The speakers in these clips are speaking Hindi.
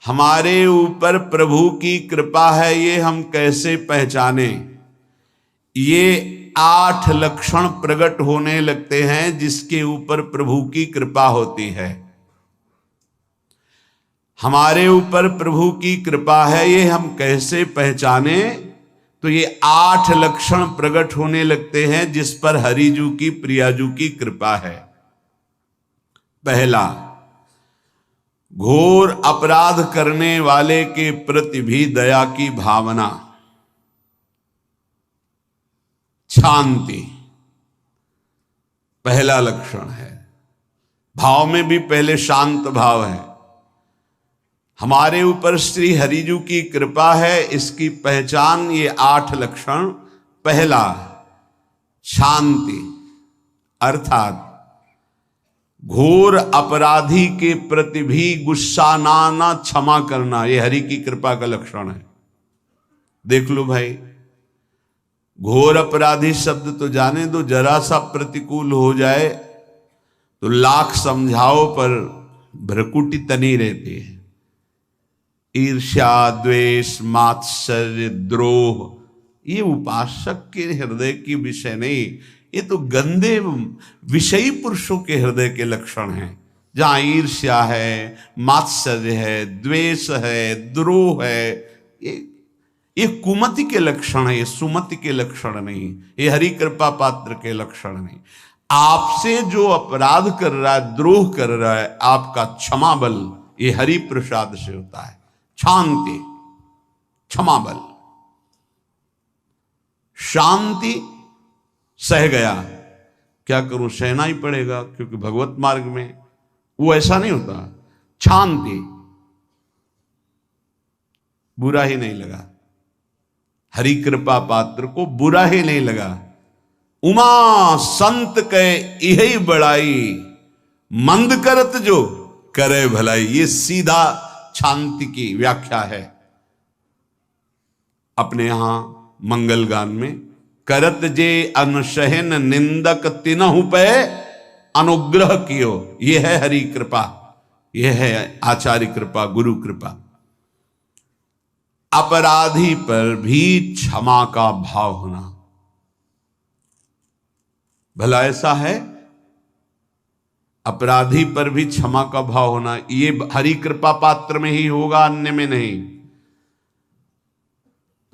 हमारे ऊपर प्रभु की कृपा है ये हम कैसे पहचाने? ये 8 लक्षण प्रकट होने लगते हैं जिसके ऊपर प्रभु की कृपा होती है। हमारे ऊपर प्रभु की कृपा है ये हम कैसे पहचाने? तो ये 8 लक्षण प्रकट होने लगते हैं जिस पर हरिजू की प्रियाजू की कृपा है। पहला, घोर अपराध करने वाले के प्रति भी दया की भावना, शांति पहला लक्षण है। भाव में भी पहले शांत भाव है। हमारे ऊपर श्री हरिजू की कृपा है, इसकी पहचान ये 8 लक्षण। पहला, शांति, अर्थात घोर अपराधी के प्रति भी गुस्सा ना क्षमा करना, ये हरि की कृपा का लक्षण है। देख लो भाई, घोर अपराधी शब्द तो जाने दो, जरा सा प्रतिकूल हो जाए तो लाख समझाओ पर भ्रकुटी तनी रहती है। ईर्ष्या, द्वेष, मात्सर्य, द्रोह, ये उपासक के हृदय की विषय नहीं, ये तो गंदे विषयी पुरुषों के हृदय के लक्षण हैं। जहां ईर्ष्या है, मात्सर्य है, द्वेष है, द्रोह है, ये कुमति के लक्षण है, ये सुमति के लक्षण नहीं, ये हरि कृपा पात्र के लक्षण नहीं। आपसे जो अपराध कर रहा है, द्रोह कर रहा है, आपका क्षमा बल ये हरि प्रसाद से होता है। शांति, क्षमा बल, शांति, सह गया, क्या करूं, सहना ही पड़ेगा क्योंकि भगवत मार्ग में वो ऐसा नहीं होता। शांति, बुरा ही नहीं लगा, हरि कृपा पात्र को बुरा ही नहीं लगा। उमा संत के यही बड़ाई, मंद करत जो करे भलाई, ये सीधा शांति की व्याख्या है। अपने यहां मंगल गान में, करत जे अनुशहन निंदक तिनहु पे अनुग्रह कियो, ये है हरि कृपा, ये है आचार्य कृपा, गुरु कृपा। अपराधी पर भी क्षमा का भाव होना, भला ऐसा है, अपराधी पर भी क्षमा का भाव होना, ये हरि कृपा पात्र में ही होगा, अन्य में नहीं।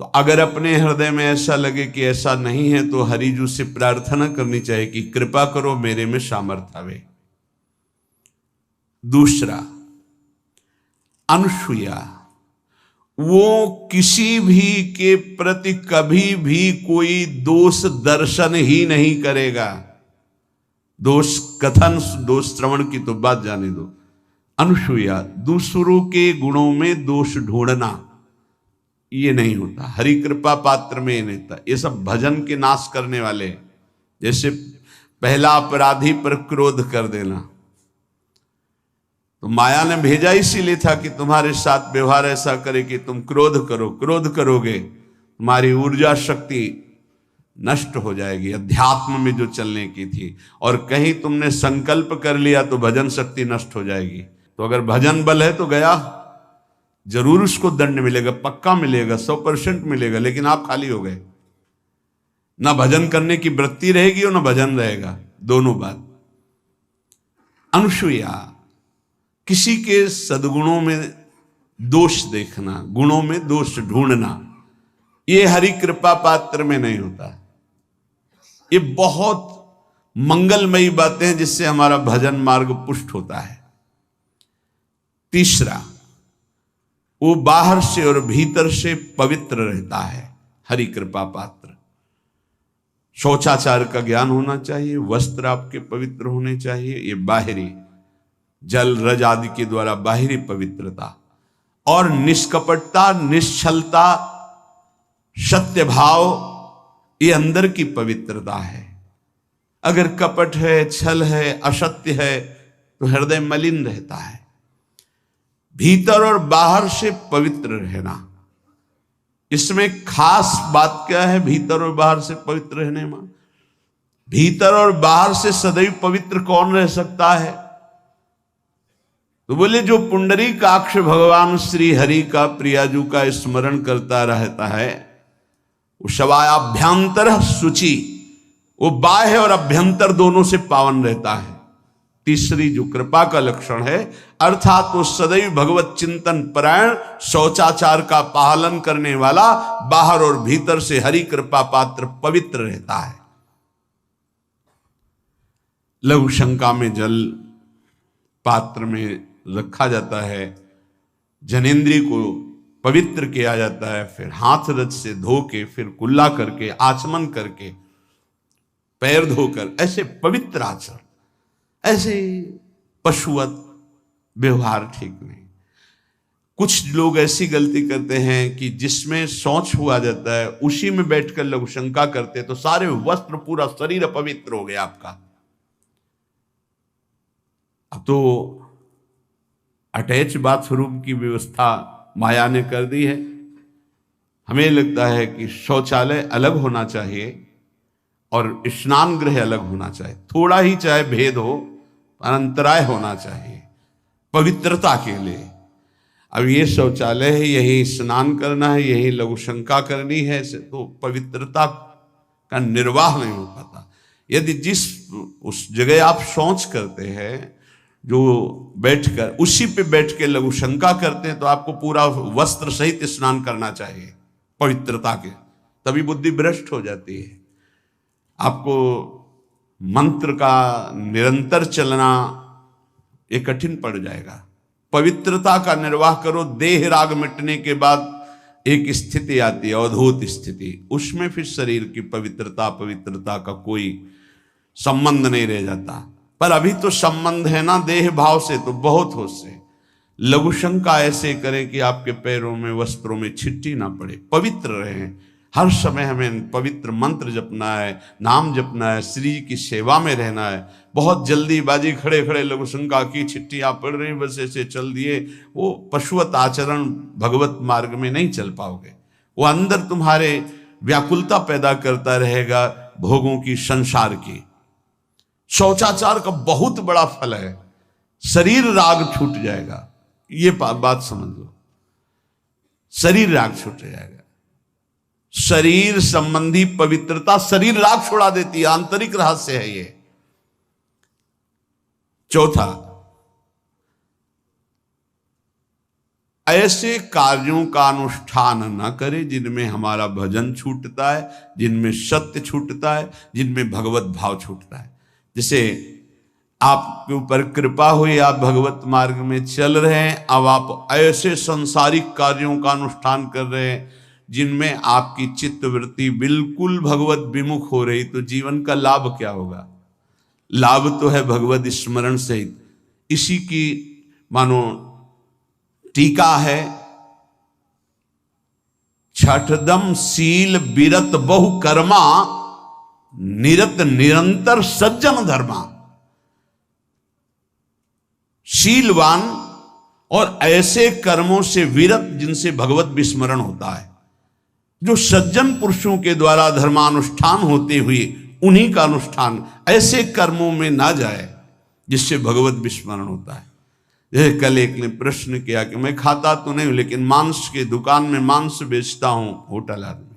तो अगर अपने हृदय में ऐसा लगे कि ऐसा नहीं है तो हरिजू से प्रार्थना करनी चाहिए कि कृपा करो, मेरे में सामर्थ्य आवे। दूसरा, अनुसूया, वो किसी भी के प्रति कभी भी कोई दोष दर्शन ही नहीं करेगा। दोष कथन, दोष श्रवण की तो बात जाने दो। अनुसूया, दूसरों के गुणों में दोष ढूंढना ये नहीं होता, हरि कृपा पात्र में ये नहीं था। ये सब भजन के नाश करने वाले, जैसे पहला अपराधी पर क्रोध कर देना, तो माया ने भेजा इसीलिए था कि तुम्हारे साथ व्यवहार ऐसा करे कि तुम क्रोध करो, क्रोध करोगे तुम्हारी ऊर्जा शक्ति नष्ट हो जाएगी, अध्यात्म में जो चलने की थी, और कहीं तुमने संकल्प कर लिया तो भजन शक्ति नष्ट हो जाएगी। तो अगर भजन बल है तो गया, जरूर उसको दंड मिलेगा, पक्का मिलेगा, 100% मिलेगा, लेकिन आप खाली हो गए। ना भजन करने की वृत्ति रहेगी और ना भजन रहेगा, दोनों बात। अनुसूया, किसी के सद्गुणों में दोष देखना, गुणों में दोष ढूंढना, ये हरि कृपा पात्र में नहीं होता। ये बहुत मंगलमयी बातें हैं जिससे हमारा भजन मार्ग पुष्ट होता है। तीसरा, वो बाहर से और भीतर से पवित्र रहता है, हरि कृपा पात्र। शौचाचार का ज्ञान होना चाहिए, वस्त्र आपके पवित्र होने चाहिए, ये बाहरी जल रज आदि के द्वारा बाहरी पवित्रता, और निष्कपटता, निश्चलता, सत्य भाव, ये अंदर की पवित्रता है। अगर कपट है, छल है, असत्य है तो हृदय मलिन रहता है। भीतर और बाहर से पवित्र रहना, इसमें खास बात क्या है? भीतर और बाहर से पवित्र रहने में, भीतर और बाहर से सदैव पवित्र कौन रह सकता है? तो बोले जो पुंडरीकाक्ष भगवान श्री हरि का प्रियाजू का स्मरण करता रहता है वो शवायाभ्यंतर शुचि, वो बाह्य और अभ्यंतर दोनों से पावन रहता है। तीसरी जो कृपा का लक्षण है अर्थात वो सदैव भगवत चिंतन परायण, शौचाचार का पालन करने वाला, बाहर और भीतर से हरि कृपा पात्र पवित्र रहता है। लघु शंका में जल पात्र में रखा जाता है, जनेंद्रिय को पवित्र किया जाता है, फिर हाथ रज से धो के, फिर कुल्ला करके, आचमन करके, पैर धोकर, ऐसे पवित्र आचरण, ऐसे पशुवत व्यवहार ठीक नहीं। कुछ लोग ऐसी गलती करते हैं कि जिसमें शौच हुआ जाता है उसी में बैठकर लघु शंका करते हैं, तो सारे वस्त्र, पूरा शरीर अपवित्र हो गया आपका। अब तो अटैच बाथरूम की व्यवस्था माया ने कर दी है। हमें लगता है कि शौचालय अलग होना चाहिए और स्नान गृह अलग होना चाहिए, थोड़ा ही चाहे भेद हो, अंतराय होना चाहिए पवित्रता के लिए। अब ये शौचालय है, यही स्नान करना है, यही लघु शंका करनी है, तो पवित्रता का निर्वाह नहीं हो पाता। यदि जिस उस जगह आप शौच करते हैं, जो बैठकर उसी पे बैठ के लघु शंका करते हैं, तो आपको पूरा वस्त्र सहित स्नान करना चाहिए पवित्रता के, तभी बुद्धि भ्रष्ट हो जाती है। आपको मंत्र का निरंतर चलना ये कठिन पड़ जाएगा। पवित्रता का निर्वाह करो। देह राग मिटने के बाद एक स्थिति आती है, अवधूत स्थिति, उसमें फिर शरीर की पवित्रता का कोई संबंध नहीं रह जाता। पर अभी तो संबंध है ना देह भाव से, तो बहुत हो से लघु शंका ऐसे करें कि आपके पैरों में, वस्त्रों में छिट्टी ना पड़े, पवित्र रहें। हर समय हमें पवित्र मंत्र जपना है, नाम जपना है, श्री की सेवा में रहना है। बहुत जल्दीबाजी खड़े खड़े लघु शंका की, छिट्टियां पड़ रही, बस ऐसे चल दिए, वो पशुवत आचरण भगवत मार्ग में नहीं चल पाओगे। वो अंदर तुम्हारे व्याकुलता पैदा करता रहेगा, भोगों की, संसार की। शौचाचार का बहुत बड़ा फल है, शरीर राग छूट जाएगा। ये बात समझ लो, शरीर राग छूट जाएगा। शरीर संबंधी पवित्रता शरीर राग छोड़ा देती है, आंतरिक रहस्य है ये। चौथा, ऐसे कार्यों का अनुष्ठान न करें जिनमें हमारा भजन छूटता है, जिनमें सत्य छूटता है, जिनमें भगवत भाव छूटता है। जैसे आपके ऊपर कृपा हुई, आप भगवत मार्ग में चल रहे हैं, अब आप ऐसे संसारिक कार्यों का अनुष्ठान कर रहे हैं जिनमें आपकी चित्तवृत्ति बिल्कुल भगवत विमुख हो रही, तो जीवन का लाभ क्या होगा? लाभ तो है भगवत स्मरण सहित। इसी की मानो टीका है, छठदम शील बिरत बहु कर्मा, निरत निरंतर सज्जन धर्मा। शीलवान और ऐसे कर्मों से विरत जिनसे भगवत विस्मरण होता है, जो सज्जन पुरुषों के द्वारा धर्मानुष्ठान होते हुए उन्हीं का अनुष्ठान, ऐसे कर्मों में ना जाए जिससे भगवत विस्मरण होता है। जैसे कल एक ने प्रश्न किया कि मैं खाता तो नहीं हूं लेकिन मांस की दुकान में मांस बेचता हूं, होटल आदमी,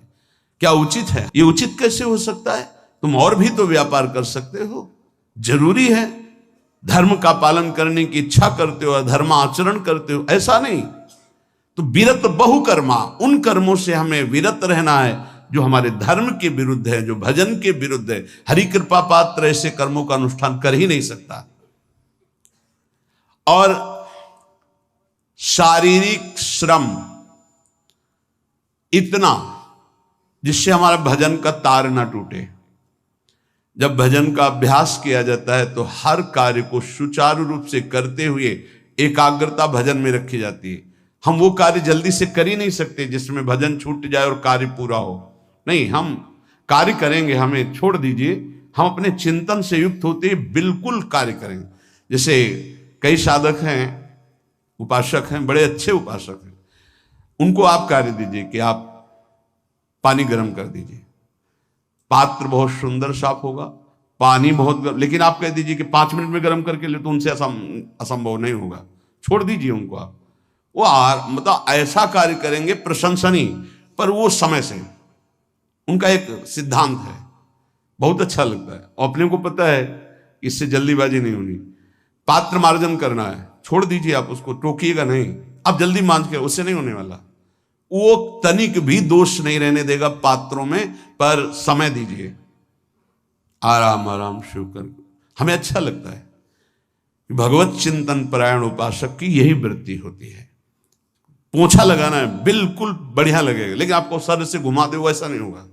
क्या उचित है? ये उचित कैसे हो सकता है? तुम और भी तो व्यापार कर सकते हो। जरूरी है धर्म का पालन करने की इच्छा करते हो, धर्म आचरण करते हो, ऐसा नहीं। तो विरत बहुकर्मा, उन कर्मों से हमें विरत रहना है जो हमारे धर्म के विरुद्ध है, जो भजन के विरुद्ध है। हरि कृपा पात्र ऐसे कर्मों का अनुष्ठान कर ही नहीं सकता। और शारीरिक श्रम इतना जिससे हमारा भजन का तार ना टूटे। जब भजन का अभ्यास किया जाता है तो हर कार्य को सुचारू रूप से करते हुए एकाग्रता भजन में रखी जाती है। हम वो कार्य जल्दी से कर ही नहीं सकते जिसमें भजन छूट जाए और कार्य पूरा हो। नहीं, हम कार्य करेंगे, हमें छोड़ दीजिए, हम अपने चिंतन से युक्त होते बिल्कुल कार्य करेंगे। जैसे कई साधक हैं, उपासक हैं, बड़े अच्छे उपासक हैं, उनको आप कार्य दीजिए कि आप पानी गर्म कर दीजिए, पात्र बहुत सुंदर साफ होगा, पानी बहुत गर्म, लेकिन आप कह दीजिए कि 5 मिनट में गर्म करके ले, तो उनसे असंभव नहीं होगा, छोड़ दीजिए उनको आप। वो मतलब ऐसा कार्य करेंगे प्रशंसनीय, पर वो समय से, उनका एक सिद्धांत है, बहुत अच्छा लगता है। और अपने को पता है इससे जल्दीबाजी नहीं होनी, पात्र मार्जन करना है, छोड़ दीजिए आप उसको, टोकिएगा नहीं। आप जल्दी मांझ के, उससे नहीं होने वाला। वो तनिक भी दोष नहीं रहने देगा पात्रों में, पर समय दीजिए, आराम आराम शिव कर। हमें अच्छा लगता है, भगवत चिंतन परायण उपासक की यही वृत्ति होती है। पोछा लगाना है, बिल्कुल बढ़िया लगेगा, लेकिन आपको सर से घुमा दे वो ऐसा नहीं होगा।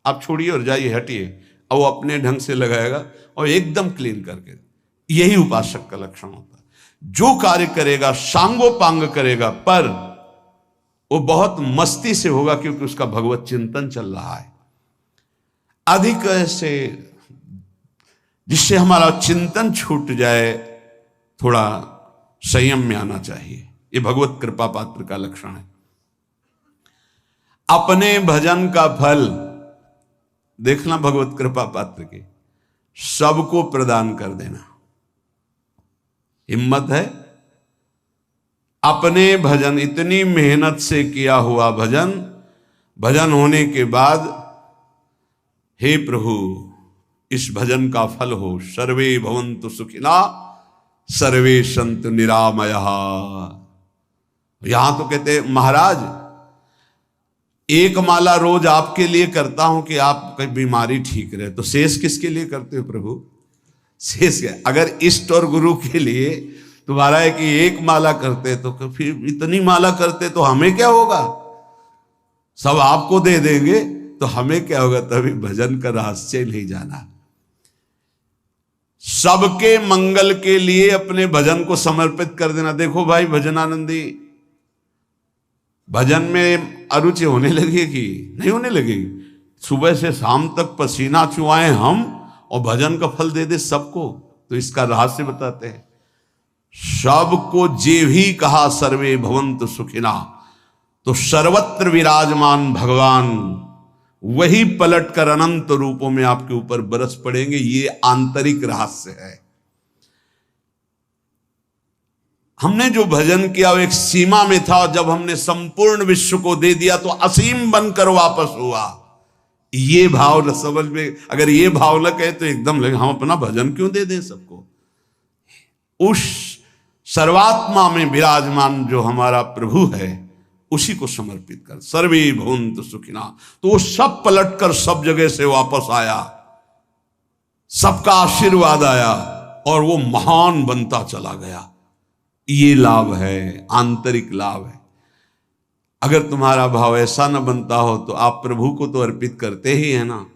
आप छोड़िए और जाइए, हटिए, और वो अपने ढंग से लगाएगा और एकदम क्लीन करके। यही उपासक का लक्षण होता है। जो कार्य करेगा सांगोपांग करेगा, पर वो बहुत मस्ती से होगा, क्योंकि उसका भगवत चिंतन चल रहा है। अधिक ऐसे जिससे हमारा चिंतन छूट जाए, थोड़ा संयम में आना चाहिए। ये भगवत कृपा पात्र का लक्षण है। अपने भजन का फल देखना, भगवत कृपा पात्र के सबको प्रदान कर देना। हिम्मत है, अपने भजन, इतनी मेहनत से किया हुआ भजन, भजन होने के बाद, हे प्रभु इस भजन का फल हो, सर्वे भवन्तु सुखिना सर्वे सन्तु निरामयः। यहां तो कहते हैं महाराज, एक माला रोज आपके लिए करता हूं कि आपकी बीमारी ठीक रहे, तो शेष किसके लिए करते हो प्रभु? शेष क्या? अगर इष्ट और गुरु के लिए तुम्हारा है कि एक माला करते, तो फिर इतनी माला करते तो हमें क्या होगा? सब आपको दे देंगे तो हमें क्या होगा? तभी भजन का रहस्य नहीं जाना। सबके मंगल के लिए अपने भजन को समर्पित कर देना। देखो भाई भजनानंदी, भजन में अरुचि होने लगेगी? नहीं होने लगेगी। सुबह से शाम तक पसीना चुआए हम, और भजन का फल दे दे सबको। तो इसका रहस्य बताते हैं। सबको जे भी कहा सर्वे भवन्तु सुखिना, तो सर्वत्र विराजमान भगवान वही पलटकर अनंत रूपों में आपके ऊपर बरस पड़ेंगे। ये आंतरिक रहस्य है। हमने जो भजन किया वो एक सीमा में था, और जब हमने संपूर्ण विश्व को दे दिया तो असीम बनकर वापस हुआ। ये भाव न समझ में, अगर ये भाव न कहे तो एकदम लगे हम अपना भजन क्यों दे दें सबको। उस सर्वात्मा में विराजमान जो हमारा प्रभु है, उसी को समर्पित कर। सर्वे भवन्तु सुखिना, तो वो सब पलटकर सब जगह से वापस आया, सबका आशीर्वाद आया, और वो महान बनता चला गया। ये लाभ है, आंतरिक लाभ है। अगर तुम्हारा भाव ऐसा न बनता हो तो आप प्रभु को तो अर्पित करते ही है ना,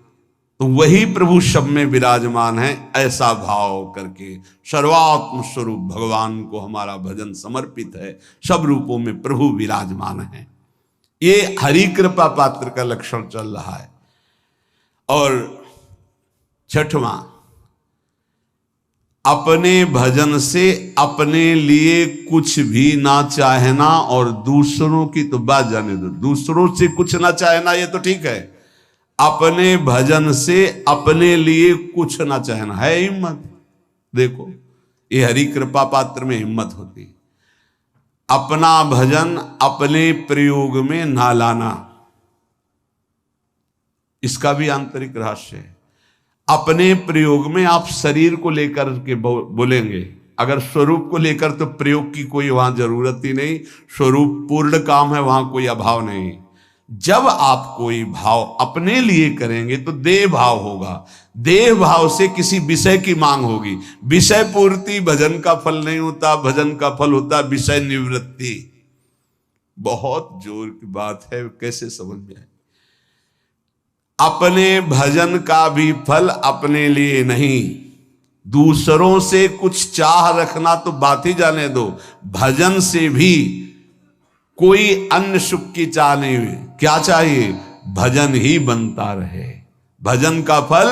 तो वही प्रभु सब में विराजमान है। ऐसा भाव करके सर्वात्म स्वरूप भगवान को हमारा भजन समर्पित है। सब रूपों में प्रभु विराजमान है। ये हरि कृपा पात्र का लक्षण चल रहा है। और छठवां, अपने भजन से अपने लिए कुछ भी ना चाहना, और दूसरों की तो बात जाने दो, दूसरों से कुछ ना चाहना ये तो ठीक है। अपने भजन से अपने लिए कुछ ना चाहना है हिम्मत। देखो ये हरि कृपा पात्र में हिम्मत होती है। अपना भजन अपने प्रयोग में ना लाना, इसका भी आंतरिक रहस्य है। अपने प्रयोग में आप शरीर को लेकर के बोलेंगे, अगर स्वरूप को लेकर तो प्रयोग की कोई वहां जरूरत ही नहीं। स्वरूप पूर्ण काम है, वहां कोई अभाव नहीं। जब आप कोई भाव अपने लिए करेंगे तो देह भाव होगा। देह भाव से किसी विषय की मांग होगी। विषय पूर्ति भजन का फल नहीं होता, भजन का फल होता विषय निवृत्ति। बहुत जोर की बात है, कैसे समझ में आए? अपने भजन का भी फल अपने लिए नहीं, दूसरों से कुछ चाह रखना तो बात ही जाने दो। भजन से भी कोई अन्य सुख की चाह नहीं हुई। क्या चाहिए? भजन ही बनता रहे, भजन का फल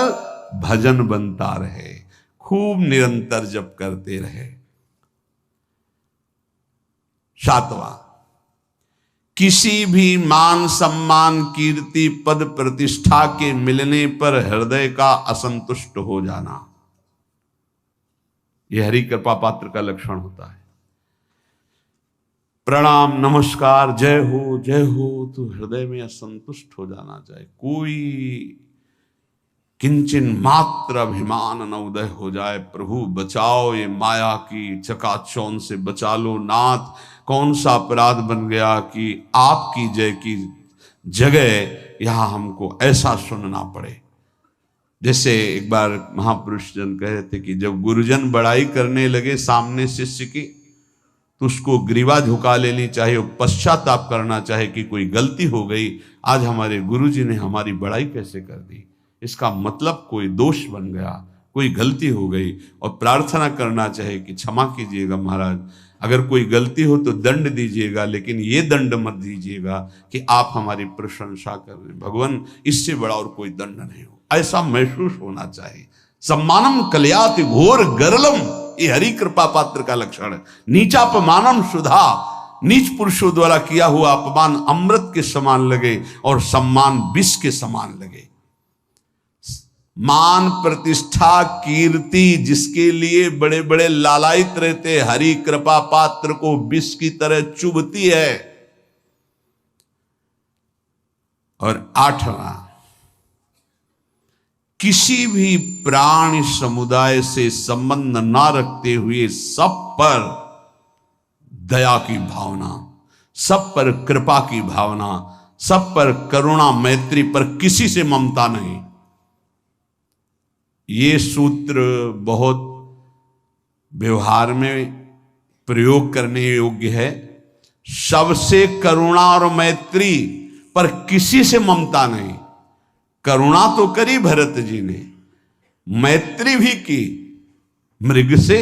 भजन बनता रहे, खूब निरंतर जप करते रहे। सातवां, किसी भी मान सम्मान कीर्ति पद प्रतिष्ठा के मिलने पर हृदय का असंतुष्ट हो जाना। यह हरि कृपा पात्र का लक्षण होता है। प्रणाम नमस्कार जय हो तो हृदय में असंतुष्ट हो जाना चाहिए। कोई किंचन मात्र अभिमान न उदय हो जाए। प्रभु बचाओ, ये माया की चकाचौंध से बचा लो नाथ। कौन सा अपराध बन गया कि आपकी जय की जगह यहां हमको ऐसा सुनना पड़े। जैसे एक बार महापुरुष जन कह रहे थे कि जब गुरुजन बड़ाई करने लगे सामने शिष्य की, तो उसको ग्रीवा झुका लेनी चाहिए और पश्चाताप करना चाहिए कि कोई गलती हो गई, आज हमारे गुरुजी ने हमारी बड़ाई कैसे कर दी। इसका मतलब कोई दोष बन गया, कोई गलती हो गई, और प्रार्थना करना चाहिए कि क्षमा कीजिएगा महाराज, अगर कोई गलती हो तो दंड दीजिएगा, लेकिन ये दंड मत दीजिएगा कि आप हमारी प्रशंसा कर रहे हैं। भगवान, इससे बड़ा और कोई दंड नहीं हो, ऐसा महसूस होना चाहिए। सम्मानम कल्याति घोर गरलम, ये हरि कृपा पात्र का लक्षण है। नीचापमानम सुधा, नीच पुरुषों द्वारा किया हुआ अपमान अमृत के समान लगे और सम्मान विष के समान लगे। मान प्रतिष्ठा कीर्ति जिसके लिए बड़े बड़े लालायित रहते, हरि कृपा पात्र को विष की तरह चुभती है। और 8वां, किसी भी प्राणी समुदाय से संबंध ना रखते हुए सब पर दया की भावना, सब पर कृपा की भावना, सब पर करुणा मैत्री, पर किसी से ममता नहीं। ये सूत्र बहुत व्यवहार में प्रयोग करने योग्य है। सबसे करुणा और मैत्री, पर किसी से ममता नहीं। करुणा तो करी भरत जी ने, मैत्री भी की मृग से,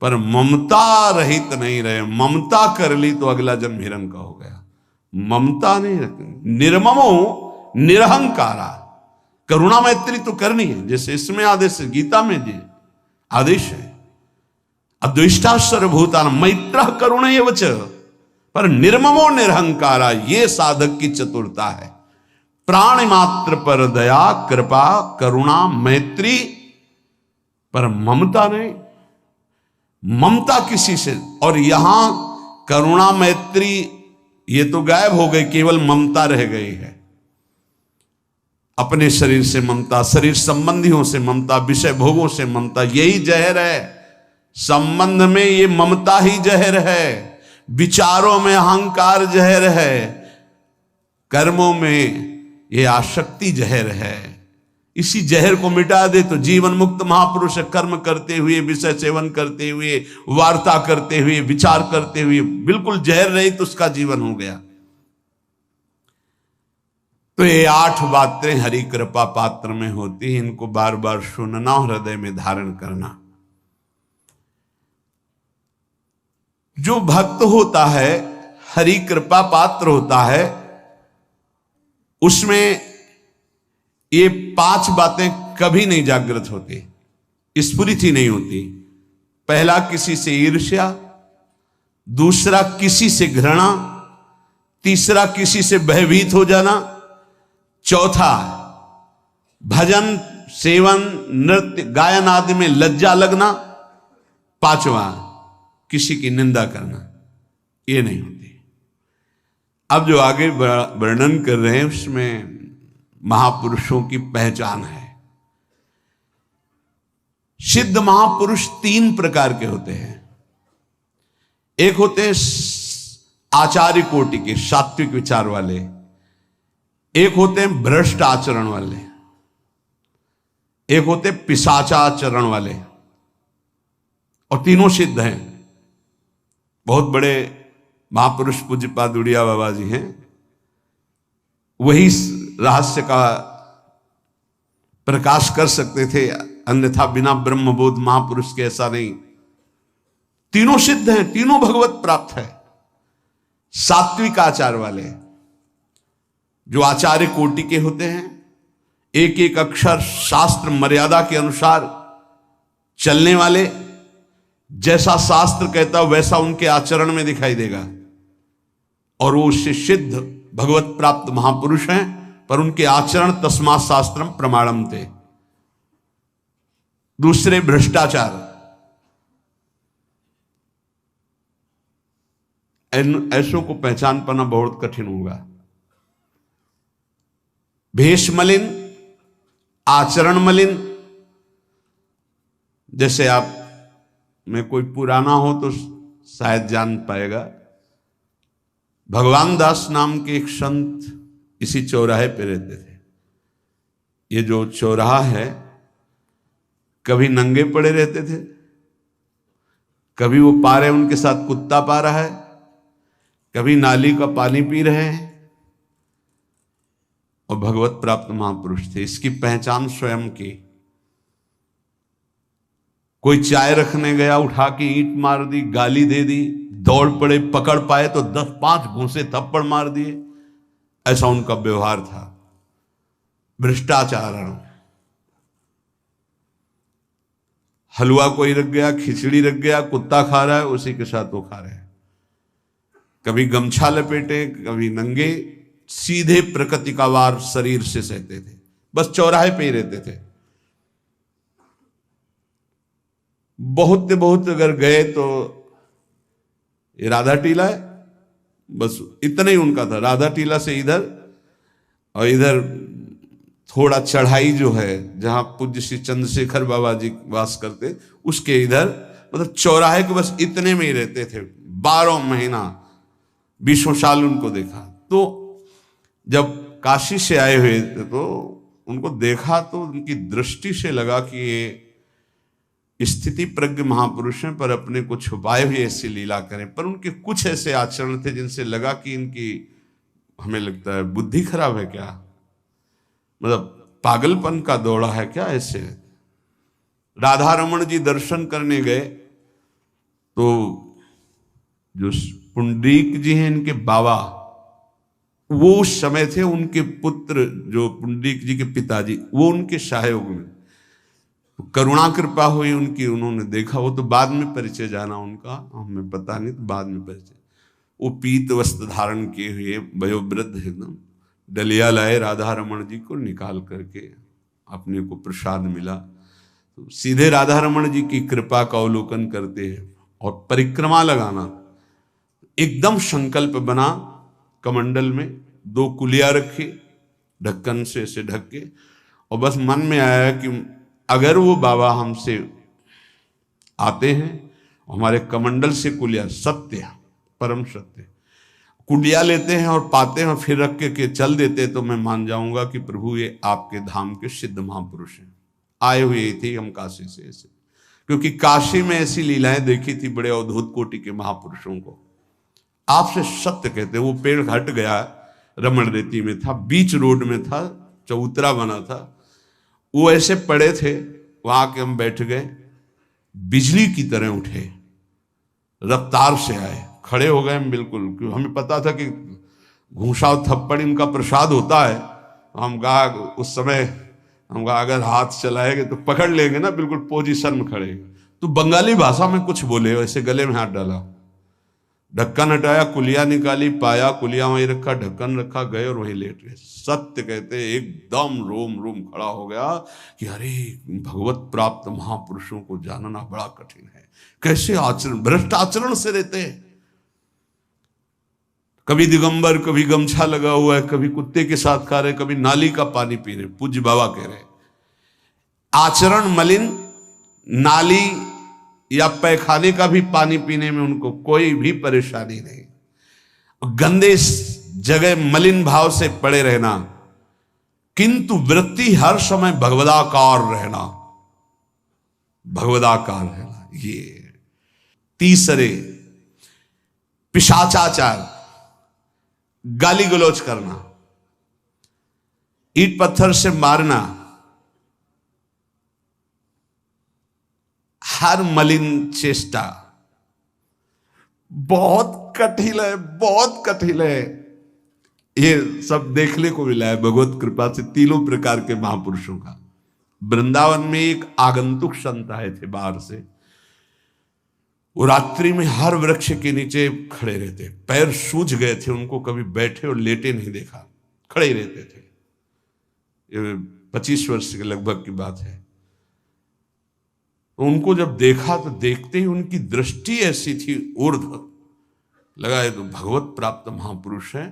पर ममता रहित नहीं रहे। ममता कर ली तो अगला जन्म हिरण का हो गया। ममता नहीं रखनी। निर्ममो निरहंकारा, करुणा मैत्री तो करनी है, जैसे इसमें आदेश है, गीता में जी आदेश है, अद्वेष्टा सर्वभूतान मैत्र करुणैव च, पर निर्ममो निरहंकारा, ये साधक की चतुरता है। प्राणी मात्र पर दया कृपा करुणा मैत्री, पर ममता नहीं। ममता किसी से, और यहां करुणा मैत्री ये तो गायब हो गई, केवल ममता रह गई है। अपने शरीर से ममता, शरीर संबंधियों से ममता, विषय भोगों से ममता, यही जहर है। संबंध में ये ममता ही जहर है, विचारों में अहंकार जहर है, कर्मों में ये आसक्ति जहर है। इसी जहर को मिटा दे तो जीवन मुक्त महापुरुष कर्म करते हुए, विषय सेवन करते हुए, वार्ता करते हुए, विचार करते हुए, बिल्कुल जहर रहित तो उसका जीवन हो गया। तो ये 8 बातें हरि कृपा पात्र में होती हैं, इनको बार बार सुनना, हृदय में धारण करना। जो भक्त होता है, हरि कृपा पात्र होता है, उसमें ये 5 बातें कभी नहीं जागृत होती, स्फुरित ही नहीं होती। पहला, किसी से ईर्ष्या। दूसरा, किसी से घृणा। तीसरा, किसी से भयभीत हो जाना। चौथा, भजन सेवन नृत्य गायन आदि में लज्जा लगना। 5वां, किसी की निंदा करना। ये नहीं होती। अब जो आगे वर्णन कर रहे हैं उसमें महापुरुषों की पहचान है। सिद्ध महापुरुष 3 प्रकार के होते हैं। एक होते हैं आचार्य कोटि के, सात्विक विचार वाले। एक होते हैं भ्रष्ट आचरण वाले। एक होते पिशाचाचरण वाले। और तीनों सिद्ध हैं। बहुत बड़े महापुरुष पूज्यपाद उड़िया बाबा जी हैं, वही रहस्य का प्रकाश कर सकते थे, अन्यथा बिना ब्रह्मबोध महापुरुष के ऐसा नहीं। तीनों सिद्ध हैं, तीनों भगवत प्राप्त है। सात्विक आचार वाले, जो आचार्य कोटि के होते हैं, एक एक अक्षर शास्त्र मर्यादा के अनुसार चलने वाले, जैसा शास्त्र कहता वैसा उनके आचरण में दिखाई देगा, और वो उससे सिद्ध भगवत प्राप्त महापुरुष हैं, पर उनके आचरण तस्मात् शास्त्रम प्रमाणम थे। दूसरे भ्रष्टाचार, ऐसों को पहचान पाना बहुत कठिन होगा। भेष मलिन, आचरण मलिन। जैसे आप में कोई पुराना हो तो शायद जान पाएगा, भगवान दास नाम के एक संत इसी चौराहे पे रहते थे। ये जो चौराहा है, कभी नंगे पड़े रहते थे, कभी वो पा रहे उनके साथ कुत्ता पा रहा है, कभी नाली का पानी पी रहे हैं, और भगवत प्राप्त महापुरुष थे। इसकी पहचान स्वयं की। कोई चाय रखने गया, उठा के ईंट मार दी, गाली दे दी, दौड़ पड़े, पकड़ पाए तो 10-5 घूंसे थप्पड़ मार दिए। ऐसा उनका व्यवहार था, भ्रष्टाचारण। हलवा कोई रख गया, खिचड़ी रख गया, कुत्ता खा रहा है, उसी के साथ वो खा रहे हैं। कभी गमछा लपेटे, कभी नंगे, सीधे प्रकृति का वार शरीर से सहते थे, बस चौराहे पे ही रहते थे। बहुत अगर गए तो ये राधा टीला है, बस इतना ही उनका था। राधा टीला से इधर, और इधर थोड़ा चढ़ाई जो है जहां पूज्य श्री चंद्रशेखर बाबा जी वास करते, उसके इधर, मतलब चौराहे के बस इतने में ही रहते थे 12 महीना, 20 साल उनको देखा। तो जब काशी से आए हुए थे तो उनको देखा तो उनकी दृष्टि से लगा कि ये स्थिति प्रज्ञ महापुरुष हैं, पर अपने को छुपाए हुए ऐसी लीला करें। पर उनके कुछ ऐसे आचरण थे जिनसे लगा कि इनकी, हमें लगता है, बुद्धि खराब है क्या, मतलब पागलपन का दौड़ा है क्या। ऐसे राधा रमन जी दर्शन करने गए तो जो पुंडरीक जी हैं इनके बाबा, वो उस समय थे, उनके पुत्र जो पुंडरीक जी के पिताजी, वो उनके सहयोग में, करुणा कृपा हुई उनकी, उन्होंने देखा। वो तो बाद में परिचय जाना उनका, हमें पता नहीं, तो बाद में परिचय। वो पीत वस्त्र धारण किए हुए वयोवृद्ध एकदम डलिया लाए, राधा रमन जी को निकाल करके अपने को प्रसाद मिला। तो सीधे राधा रमन जी की कृपा का अवलोकन करते हैं और परिक्रमा लगाना। एकदम संकल्प बना, कमंडल में 2 कुलिया रखी, ढक्कन से ऐसे ढक के, और बस मन में आया कि अगर वो बाबा हमसे आते हैं, हमारे कमंडल से कुलिया, सत्य, परम सत्य, कुलिया लेते हैं और पाते हैं और फिर रख के चल देते, तो मैं मान जाऊंगा कि प्रभु ये आपके धाम के सिद्ध महापुरुष हैं, आए हुए थे हम काशी से ऐसे। क्योंकि काशी में ऐसी लीलाएं देखी थी बड़े अवधूत कोटि के महापुरुषों को। आपसे सत्य कहते, वो पेड़ हट गया, रमण रेती में था, बीच रोड में था, चबूतरा बना था, वो ऐसे पड़े थे, वहां के हम बैठ गए, बिजली की तरह उठे, रफ्तार से आए, खड़े हो गए हम बिल्कुल, क्योंकि हमें पता था कि घूंसा और थप्पड़ इनका प्रसाद होता है। हम कहा उस समय, हम कहा अगर हाथ चलाएंगे तो पकड़ लेंगे ना, बिल्कुल पोजीशन में खड़े। तो बंगाली भाषा में कुछ बोले, वैसे गले में हाथ डाला, ढक्कन हटाया, कुलिया निकाली, पाया, कुलिया वहीं रखा, ढक्कन रखा, गए और वहीं लेट गए। सत्य कहते एकदम रोम रोम खड़ा हो गया कि अरे भगवत प्राप्त महापुरुषों को जानना बड़ा कठिन है, कैसे आचरण, भ्रष्ट आचरण से रहते हैं। कभी दिगंबर, कभी गमछा लगा हुआ है, कभी कुत्ते के साथ खा रहे, कभी नाली का पानी पी रहे। पूज्य बाबा कह रहे आचरण मलिन, नाली या पैखाने का भी पानी पीने में उनको कोई भी परेशानी नहीं। गंदे जगह मलिन भाव से पड़े रहना, किंतु वृत्ति हर समय भगवदाकार रहना, भगवदाकार रहना। ये तीसरे, पिशाचाचार, गाली गलौज करना, ईंट पत्थर से मारना, हर मलिन चेष्टा बहुत कठिन है, बहुत कठिन है। ये सब देखने को मिला है भगवत कृपा से तीनों प्रकार के महापुरुषों का। वृंदावन में एक आगंतुक संत आए थे बाहर से, वो रात्रि में हर वृक्ष के नीचे खड़े रहते, पैर सूज गए थे, उनको कभी बैठे और लेटे नहीं देखा, खड़े ही रहते थे। ये 25 वर्ष के लगभग की बात है। उनको जब देखा तो देखते ही उनकी दृष्टि ऐसी थी ऊर्ध्व, लगा ये तो भगवत प्राप्त महापुरुष है।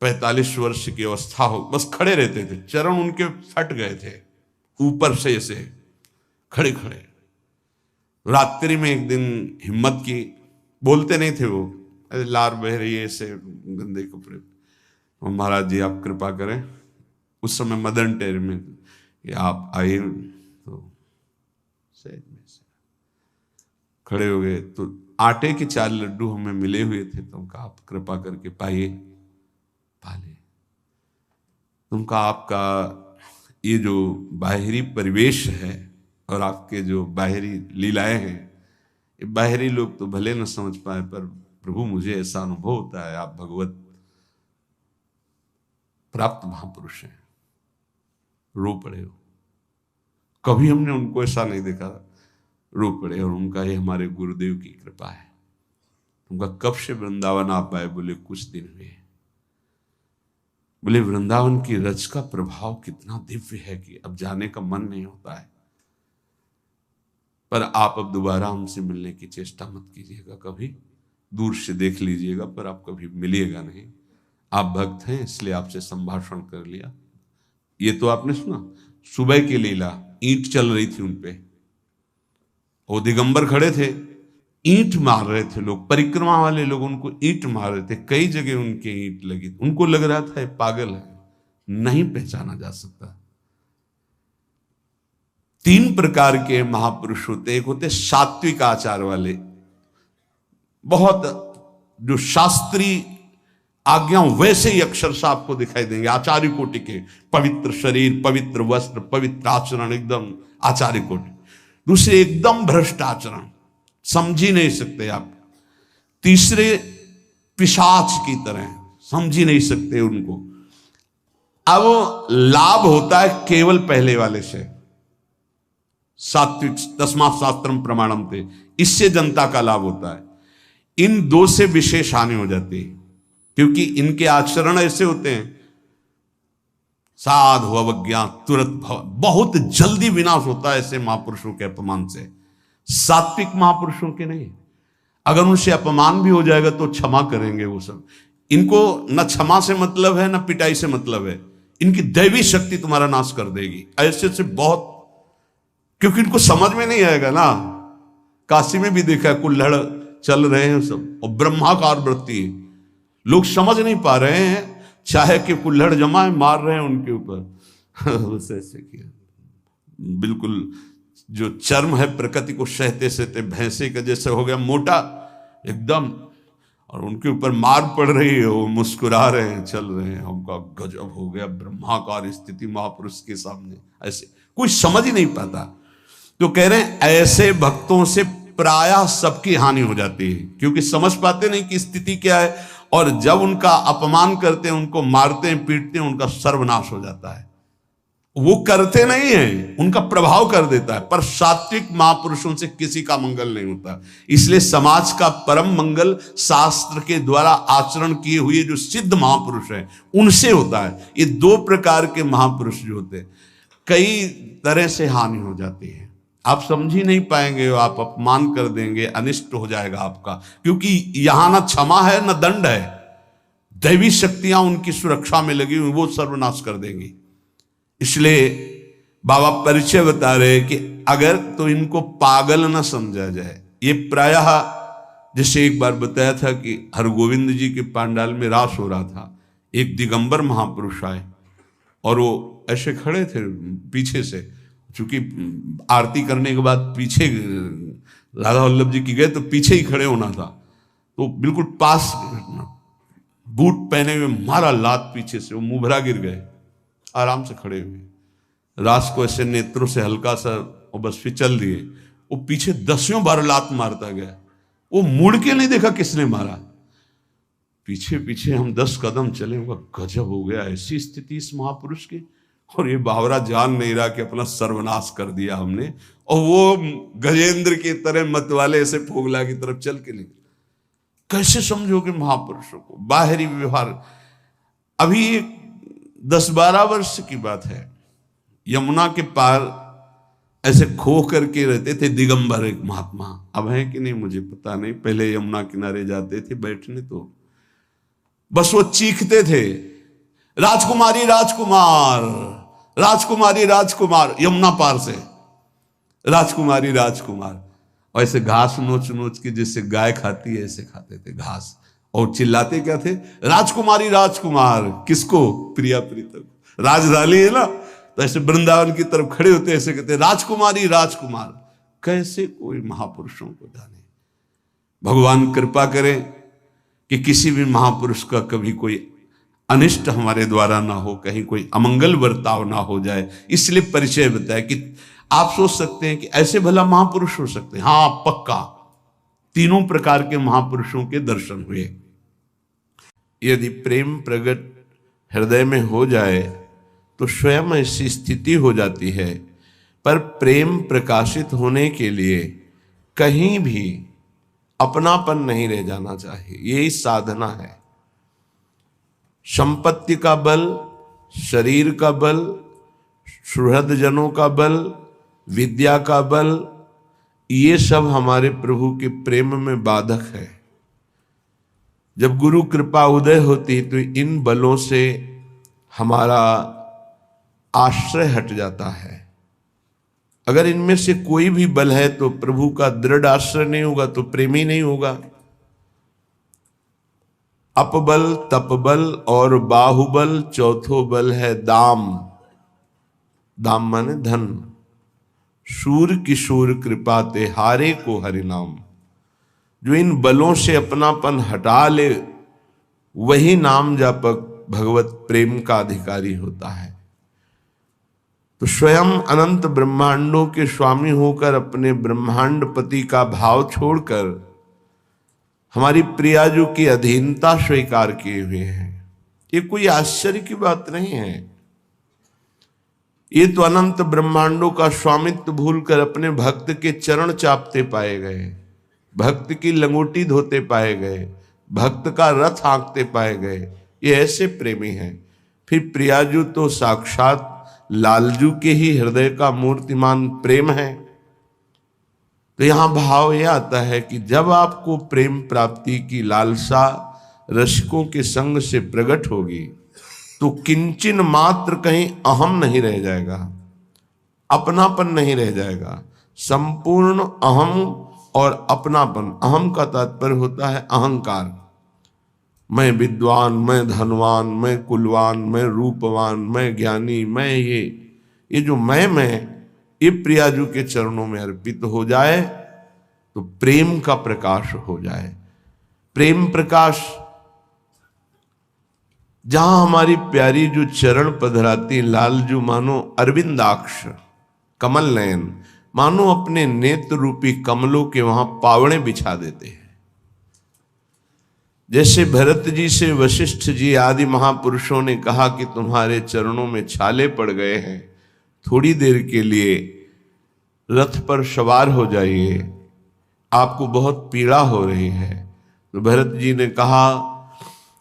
45 वर्ष की अवस्था हो, बस खड़े रहते थे, चरण उनके फट गए थे ऊपर से ऐसे खड़े खड़े। रात्रि में एक दिन हिम्मत की, बोलते नहीं थे वो, अरे लार बह रही है ऐसे गंदे कपड़े, तो महाराज जी आप कृपा करें। उस समय मदन टेर में कि आप आइए, तो सहज में से खड़े हो गए। तो आटे के 4 लड्डू हमें मिले हुए थे, तो उनका आप कृपा करके पाइए, पाले। तुमका आपका ये जो बाहरी परिवेश है और आपके जो बाहरी लीलाएं हैं, ये बाहरी लोग तो भले न समझ पाए, पर प्रभु मुझे ऐसा अनुभव होता है आप भगवत प्राप्त महापुरुष हैं। रो पड़े हो, कभी हमने उनको ऐसा नहीं देखा, रो पड़े। और उनका ये हमारे गुरुदेव की कृपा है। उनका कब से वृंदावन आप आए? बोले कुछ दिन हुए। बोले वृंदावन की रज का प्रभाव कितना दिव्य है कि अब जाने का मन नहीं होता है। पर आप अब दोबारा हमसे मिलने की चेष्टा मत कीजिएगा, कभी दूर से देख लीजिएगा, पर आप कभी मिलिएगा नहीं। आप भक्त हैं इसलिए आपसे संभाषण कर लिया। ये तो आपने सुना सुबह की लीला, ईंट चल रही थी उनपे, वो दिगंबर खड़े थे, ईंट मार रहे थे लोग, परिक्रमा वाले लोग उनको ईंट मार रहे थे, कई जगह उनके ईंट लगी। उनको लग रहा था ये पागल है, नहीं पहचाना जा सकता। 3 प्रकार के महापुरुष होते। एक होते सात्विक आचार वाले, बहुत जो शास्त्रीय आज्ञा वैसे ही अक्षरशः आपको दिखाई देंगे, आचार्य कोटि के, पवित्र शरीर, पवित्र वस्त्र, पवित्र आचरण, एकदम आचार्य कोटि। दूसरे एकदम भ्रष्ट आचरण, समझ ही नहीं सकते आप। तीसरे पिशाच की तरह, समझ ही नहीं सकते उनको। अब लाभ होता है केवल पहले वाले से, सात्विक तस्मात् शास्त्रम प्रमाणम थे, इससे जनता का लाभ होता है। इन 2 से विशेष हानि हो जाती है, क्योंकि इनके आचरण ऐसे होते हैं, साधु अवज्ञा तुरंत भव, बहुत जल्दी विनाश होता है ऐसे महापुरुषों के अपमान से। सात्विक महापुरुषों के नहीं, अगर उनसे अपमान भी हो जाएगा तो क्षमा करेंगे वो सब। इनको न क्षमा से मतलब है, न पिटाई से मतलब है, इनकी दैवी शक्ति तुम्हारा नाश कर देगी। ऐसे से बहुत, क्योंकि इनको समझ में नहीं आएगा ना। काशी में भी देखा, कुल्हड़ चल रहे हैं सब, और ब्रह्माकार वृत्ति, लोग समझ नहीं पा रहे हैं, चाहे कि कुल्हड़ जमाए मार रहे हैं उनके ऊपर। ऐसे किया, बिल्कुल जो चर्म है प्रकृति को सहते सहते भैंसे का जैसे हो गया मोटा एकदम, और उनके ऊपर मार पड़ रही है, वो मुस्कुरा रहे हैं, चल रहे हैं। हमका गजब हो गया, ब्रह्माकार स्थिति महापुरुष के सामने। ऐसे कोई समझ ही नहीं पाता। तो कह रहे हैं ऐसे भक्तों से प्रायः सबकी हानि हो जाती है, क्योंकि समझ पाते नहीं कि स्थिति क्या है, और जब उनका अपमान करते हैं, उनको मारते हैं, पीटते हैं, उनका सर्वनाश हो जाता है। वो करते नहीं है, उनका प्रभाव कर देता है, पर सात्विक महापुरुषों से किसी का मंगल नहीं होता। इसलिए समाज का परम मंगल शास्त्र के द्वारा आचरण किए हुए जो सिद्ध महापुरुष हैं उनसे होता है। ये 2 प्रकार के महापुरुष जो होते हैं, कई तरह से हानि हो जाती है। आप समझ ही नहीं पाएंगे, आप अपमान कर देंगे, अनिष्ट हो जाएगा आपका, क्योंकि यहां ना क्षमा है न दंड है। दैवी शक्तियां उनकी सुरक्षा में लगी हुई, वो सर्वनाश कर देंगी। इसलिए बाबा परिचय बता रहे कि अगर तो इनको पागल न समझा जाए। ये प्रायः जैसे एक बार बताया था कि हरगोविंद जी के पांडाल में रास हो रहा था, एक दिगंबर महापुरुष आए और वो ऐसे खड़े थे पीछे से, चूंकि आरती करने के बाद पीछे राधा वल्लभ जी की गए तो पीछे ही खड़े होना था, तो बिल्कुल पास बूट पहने हुए मारा लात पीछे से, वो मुभरा गिर गए। आराम से खड़े हुए रास को ऐसे नेत्रों से हल्का सा और बस फिचल दिए। वो पीछे 10 बार लात मारता गया, वो मुड़ के नहीं देखा किसने मारा, पीछे पीछे हम 10 कदम चले। गजब हो गया, ऐसी स्थिति इस महापुरुष की। और ये बावरा जान नहीं रहा कि अपना सर्वनाश कर दिया हमने, और वो गजेंद्र की तरह मत वाले ऐसे फोगला की तरफ चल के निकले। कैसे समझोगे महापुरुषों को? बाहरी व्यवहार। अभी 10-12 वर्ष की बात है, यमुना के पार ऐसे खो करके रहते थे दिगंबर एक महात्मा। अब है कि नहीं मुझे पता नहीं, पहले यमुना किनारे जाते थे बैठने तो बस वो चीखते थे, राजकुमारी राजकुमार, राजकुमारी राजकुमार, यमुना पार से राजकुमारी राजकुमार। और ऐसे घास नोच नोच के जैसे गाय खाती है ऐसे खाते थे घास, और चिल्लाते क्या थे, राजकुमारी राजकुमार। किसको? प्रिया प्रीतम। राजधानी है ना, तो ऐसे वृंदावन की तरफ खड़े होते ऐसे कहते, राजकुमारी राजकुमार। कैसे कोई महापुरुषों को जाने। भगवान कृपा करें कि किसी भी महापुरुष का कभी कोई अनिष्ट हमारे द्वारा ना हो, कहीं कोई अमंगल बर्ताव ना हो जाए, इसलिए परिचय बताया। कि आप सोच सकते हैं कि ऐसे भला महापुरुष हो सकते हैं? हाँ पक्का, तीनों प्रकार के महापुरुषों के दर्शन हुए। यदि प्रेम प्रकट हृदय में हो जाए तो स्वयं ऐसी स्थिति हो जाती है। पर प्रेम प्रकाशित होने के लिए कहीं भी अपनापन नहीं रह जाना चाहिए, यही साधना है। संपत्ति का बल, शरीर का बल, सुहृदजनों का बल, विद्या का बल, ये सब हमारे प्रभु के प्रेम में बाधक है। जब गुरु कृपा उदय होती तो इन बलों से हमारा आश्रय हट जाता है। अगर इनमें से कोई भी बल है तो प्रभु का दृढ़ आश्रय नहीं होगा तो प्रेम ही नहीं होगा। अपबल, तपबल और बाहुबल, चौथो बल है दाम। दाम माने धन। शूर किशोर कृपा ते हारे को हरिनाम। जो इन बलों से अपनापन हटा ले वही नाम जापक भगवत प्रेम का अधिकारी होता है। तो स्वयं अनंत ब्रह्मांडों के स्वामी होकर अपने ब्रह्मांड पति का भाव छोड़कर हमारी प्रियाजू की अधीनता स्वीकार किए हुए हैं। ये कोई आश्चर्य की बात नहीं है। ये तो अनंत ब्रह्मांडों का स्वामित्व भूलकर अपने भक्त के चरण चापते पाए गए, भक्त की लंगोटी धोते पाए गए, भक्त का रथ हाँकते पाए गए। ये ऐसे प्रेमी हैं। फिर प्रियाजू तो साक्षात लालजू के ही हृदय का मूर्तिमान प्रेम है। तो यहां भाव यह आता है कि जब आपको प्रेम प्राप्ति की लालसा रसिकों के संग से प्रकट होगी तो किंचिन मात्र कहीं अहम नहीं रह जाएगा, अपनापन नहीं रह जाएगा। संपूर्ण अहम और अपनापन, अहम का तात्पर्य होता है अहंकार। मैं विद्वान, मैं धनवान, मैं कुलवान, मैं रूपवान, मैं ज्ञानी, मैं ये जो मैं ये प्रियाजू के चरणों में अर्पित हो जाए तो प्रेम का प्रकाश हो जाए। प्रेम प्रकाश जहां हमारी प्यारी जो चरण पधराती लालजू मानो अरविंदाक्ष कमल नयन, मानो अपने नेत्र रूपी कमलों के वहां पावड़े बिछा देते हैं। जैसे भरत जी से वशिष्ठ जी आदि महापुरुषों ने कहा कि तुम्हारे चरणों में छाले पड़ गए हैं, थोड़ी देर के लिए रथ पर सवार हो जाइए, आपको बहुत पीड़ा हो रही है। तो भरत जी ने कहा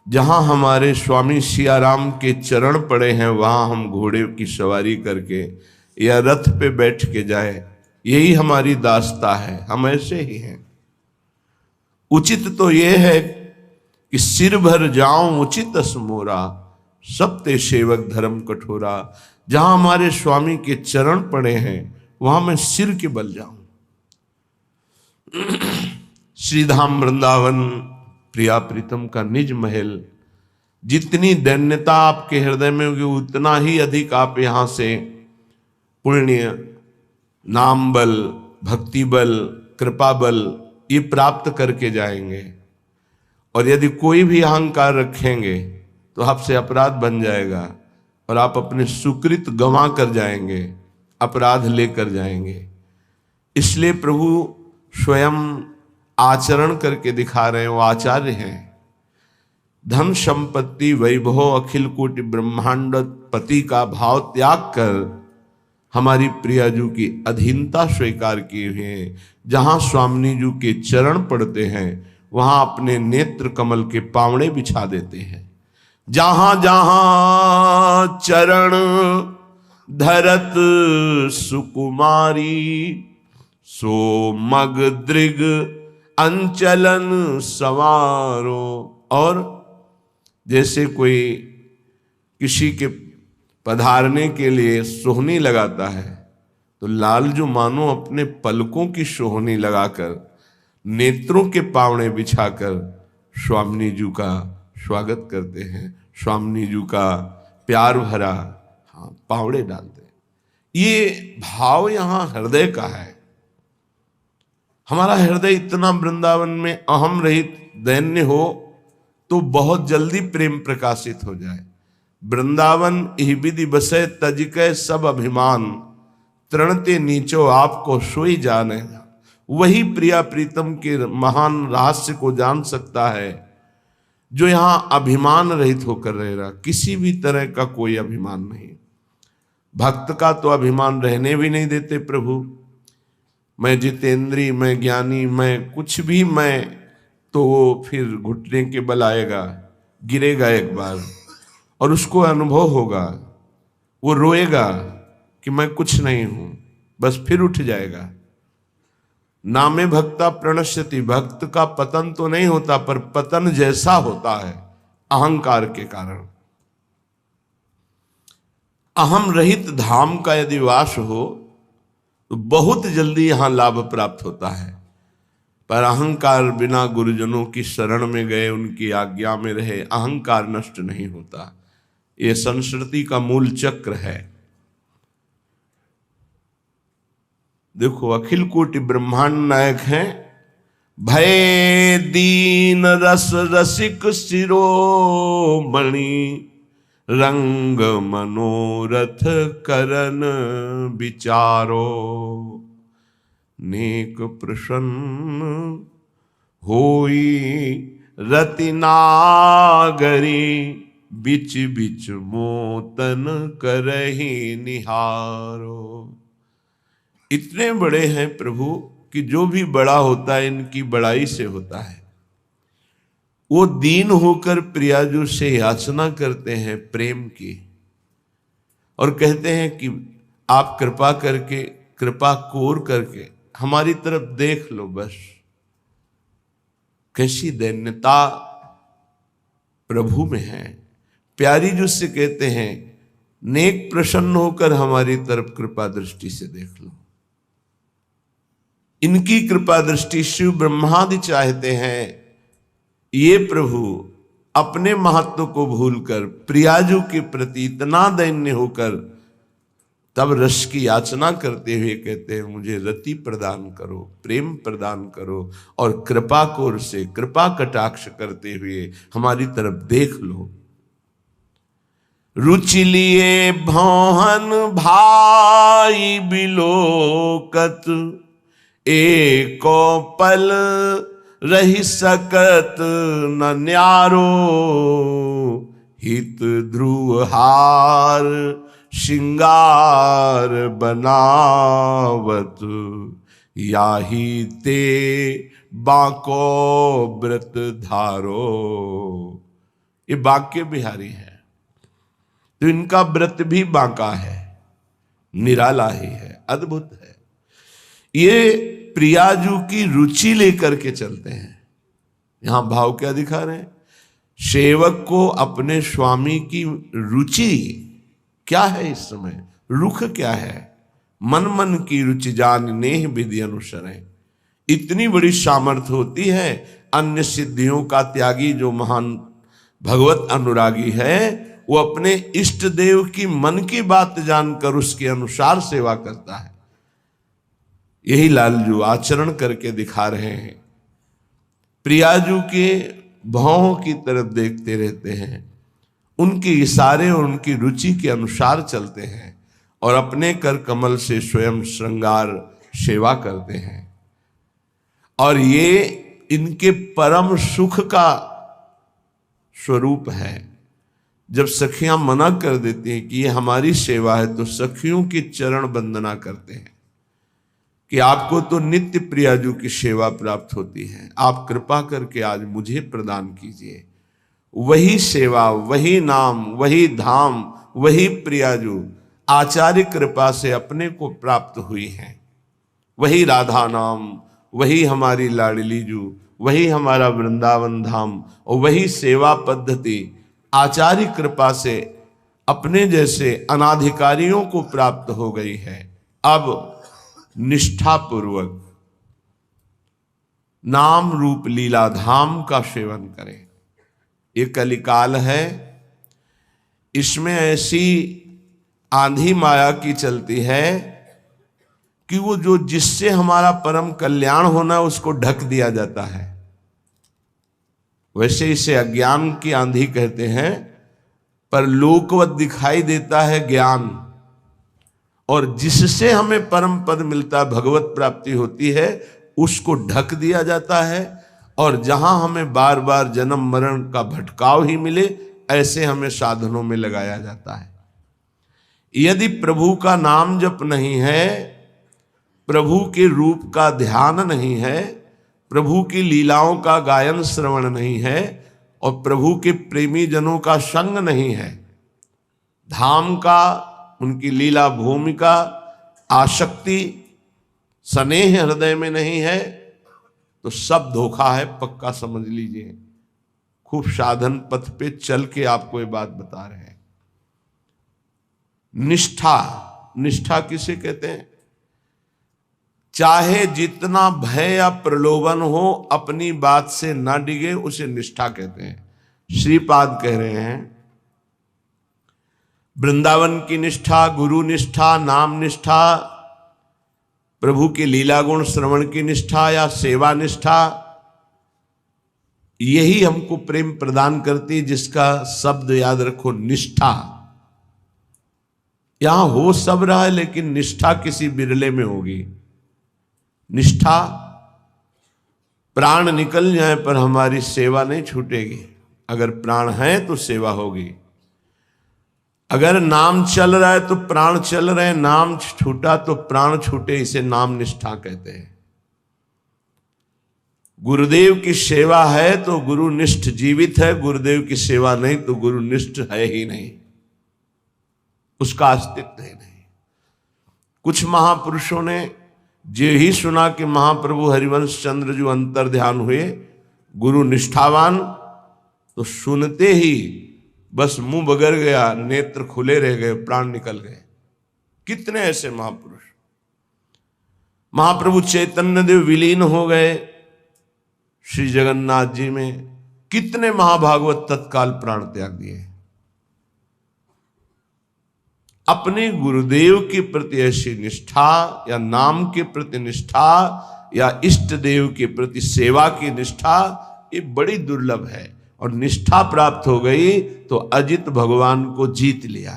जहां हमारे स्वामी सियाराम के चरण पड़े हैं वहां हम घोड़े की सवारी करके या रथ पे बैठ के जाए, यही हमारी दास्ता है। हम ऐसे ही हैं। उचित तो यह है कि सिर भर जाऊं उचित असमोरा, सब ते सेवक धर्म कठोरा। जहां हमारे स्वामी के चरण पड़े हैं वहां मैं सिर के बल जाऊं। श्रीधाम वृंदावन प्रिया प्रीतम का निज महल, जितनी दैन्यता आपके हृदय में होगी उतना ही अधिक आप यहां से पुण्य, नाम बल, भक्ति बल, कृपा बल ये प्राप्त करके जाएंगे। और यदि कोई भी अहंकार रखेंगे तो आपसे अपराध बन जाएगा और आप अपने सुकृत गंवा कर जाएंगे, अपराध लेकर जाएंगे। इसलिए प्रभु स्वयं आचरण करके दिखा रहे हैं, वो आचार्य हैं। धन संपत्ति वैभव अखिल कोटि ब्रह्मांड पति का भाव त्याग कर हमारी प्रियाजू की अधीनता स्वीकार किए हुए हैं। जहां स्वामिनी जू के चरण पड़ते हैं वहां अपने नेत्र कमल के पावड़े बिछा देते हैं। जहां जहां चरण धरत सुकुमारी, सो मग दृग अंचलन सवारो। और जैसे कोई किसी के पधारने के लिए सोहनी लगाता है, तो लाल जो मानो अपने पलकों की सोहनी लगाकर, नेत्रों के पावड़े बिछाकर स्वामिनी जी का स्वागत करते हैं, स्वामिनी जी का प्यार भरा पावड़े डालते हैं। ये भाव यहाँ हृदय का है। हमारा हृदय इतना वृंदावन में अहम रहित दैन्य हो तो बहुत जल्दी प्रेम प्रकाशित हो जाए। वृंदावन यही विधि बसे तजिके सब अभिमान, तृणते नीचो आपको सोई जाने। वही प्रिया प्रीतम के महान रहस्य को जान सकता है जो यहां अभिमान रहित होकर रह रहा, किसी भी तरह का कोई अभिमान नहीं। भक्त का तो अभिमान रहने भी नहीं देते प्रभु। मैं जितेंद्री, मैं ज्ञानी, मैं कुछ भी, मैं तो वो फिर घुटने के बल आएगा, गिरेगा एक बार और उसको अनुभव होगा, वो रोएगा कि मैं कुछ नहीं हूं, बस फिर उठ जाएगा। नामे भक्ता प्रणश्यति, भक्त का पतन तो नहीं होता पर पतन जैसा होता है अहंकार के कारण। अहम रहित धाम का यदि वास हो तो बहुत जल्दी यहां लाभ प्राप्त होता है। पर अहंकार बिना गुरुजनों की शरण में गए, उनकी आज्ञा में रहे, अहंकार नष्ट नहीं होता। ये संस्कृति का मूल चक्र है। देखो अखिल कोटि ब्रह्मांड नायक हैं, भय दीन रस रसिक शिरोमणि, रंग मनोरथ करन विचारो, नेक प्रसन्न होई रति नागरी, बिच बिच मोतन करहि निहारो। इतने बड़े हैं प्रभु कि जो भी बड़ा होता है इनकी बड़ाई से होता है। वो दीन होकर प्रियाजू से याचना करते हैं प्रेम की और कहते हैं कि आप कृपा करके, कृपा कोर करके हमारी तरफ देख लो बस। कैसी दैन्यता प्रभु में है। प्यारी जी से कहते हैं नेक प्रसन्न होकर हमारी तरफ कृपा दृष्टि से देख लो। इनकी कृपा दृष्टि शिव ब्रह्मादि चाहते हैं। ये प्रभु अपने महत्व को भूलकर प्रियाजू के प्रति इतना दैन्य होकर तब रस की याचना करते हुए कहते हैं मुझे रति प्रदान करो, प्रेम प्रदान करो और कृपा कोर से कृपा कटाक्ष करते हुए हमारी तरफ देख लो। रुचि लिए भौहन भाई बिलोकत, एको पल रही सकत न न्यारो, हित ध्रुव हार श्रृंगार बनावत, याही ते बांको व्रत धारो। ये बांके बिहारी है तो इनका व्रत भी बांका है, निराला ही है, अद्भुत है। ये प्रियाजू की रुचि लेकर के चलते हैं। यहां भाव क्या दिखा रहे हैं? सेवक को अपने स्वामी की रुचि क्या है, इस समय रुख क्या है? मन मन की रुचि जान नेह विधि अनुसरें। इतनी बड़ी सामर्थ्य होती है। अन्य सिद्धियों का त्यागी जो महान भगवत अनुरागी है वो अपने इष्ट देव की मन की बात जानकर उसके अनुसार सेवा करता है। यही लालजू आचरण करके दिखा रहे हैं। प्रियाजू के भावों की तरफ देखते रहते हैं, उनके इशारे और उनकी रुचि के अनुसार चलते हैं और अपने कर कमल से स्वयं श्रृंगार सेवा करते हैं। और ये इनके परम सुख का स्वरूप है। जब सखियां मना कर देती हैं कि ये हमारी सेवा है तो सखियों की चरण वंदना करते हैं कि आपको तो नित्य प्रियाजू की सेवा प्राप्त होती है, आप कृपा करके आज मुझे प्रदान कीजिए। वही सेवा, वही नाम, वही धाम, वही प्रियाजू आचार्य कृपा से अपने को प्राप्त हुई हैं। वही राधा नाम, वही हमारी लाडली जू, वही हमारा वृंदावन धाम और वही सेवा पद्धति आचार्य कृपा से अपने जैसे अनाधिकारियों को प्राप्त हो गई है। अब निष्ठापूर्वक नाम रूप लीला धाम का सेवन करें। ये कलिकाल है, इसमें ऐसी आंधी माया की चलती है कि वो जो जिससे हमारा परम कल्याण होना उसको ढक दिया जाता है। वैसे इसे अज्ञान की आंधी कहते हैं, पर लोकवत दिखाई देता है ज्ञान, और जिससे हमें परम पद मिलता है, भगवत प्राप्ति होती है, उसको ढक दिया जाता है। और जहां हमें बार बार जन्म मरण का भटकाव ही मिले, ऐसे हमें साधनों में लगाया जाता है। यदि प्रभु का नाम जप नहीं है, प्रभु के रूप का ध्यान नहीं है, प्रभु की लीलाओं का गायन श्रवण नहीं है, और प्रभु के प्रेमी जनों का संग नहीं है, धाम का, उनकी लीला भूमिका आसक्ति स्नेह हृदय में नहीं है, तो सब धोखा है, पक्का समझ लीजिए। खूब साधन पथ पे चल के आपको ये बात बता रहे हैं। निष्ठा, निष्ठा किसे कहते हैं? चाहे जितना भय या प्रलोभन हो, अपनी बात से ना डिगे, उसे निष्ठा कहते हैं। श्रीपाद कह रहे हैं, वृंदावन की निष्ठा, गुरु निष्ठा, नाम निष्ठा, प्रभु के लीला गुण श्रवण की निष्ठा या सेवा निष्ठा, यही हमको प्रेम प्रदान करती, जिसका शब्द याद रखो, निष्ठा। यहां हो सब रहा है, लेकिन निष्ठा किसी बिरले में होगी। निष्ठा, प्राण निकल जाए पर हमारी सेवा नहीं छूटेगी। अगर प्राण है तो सेवा होगी। अगर नाम चल रहा है तो प्राण चल रहे हैं, नाम छूटा तो प्राण छूटे, इसे नाम निष्ठा कहते हैं। गुरुदेव की सेवा है तो गुरुनिष्ठ जीवित है, गुरुदेव की सेवा नहीं तो गुरुनिष्ठ है ही नहीं, उसका अस्तित्व ही नहीं। कुछ महापुरुषों ने जो ही सुना कि महाप्रभु हरिवंश चंद्र जो अंतर ध्यान हुए, गुरु निष्ठावान, तो सुनते ही बस मुंह बगर गया, नेत्र खुले रह गए, प्राण निकल गए। कितने ऐसे महापुरुष। महाप्रभु चैतन्य देव विलीन हो गए श्री जगन्नाथ जी में, कितने महाभागवत तत्काल प्राण त्याग दिए। अपने गुरुदेव के प्रति ऐसी निष्ठा या नाम के प्रति निष्ठा या इष्ट देव के प्रति सेवा की निष्ठा, ये बड़ी दुर्लभ है। और निष्ठा प्राप्त हो गई तो अजित भगवान को जीत लिया।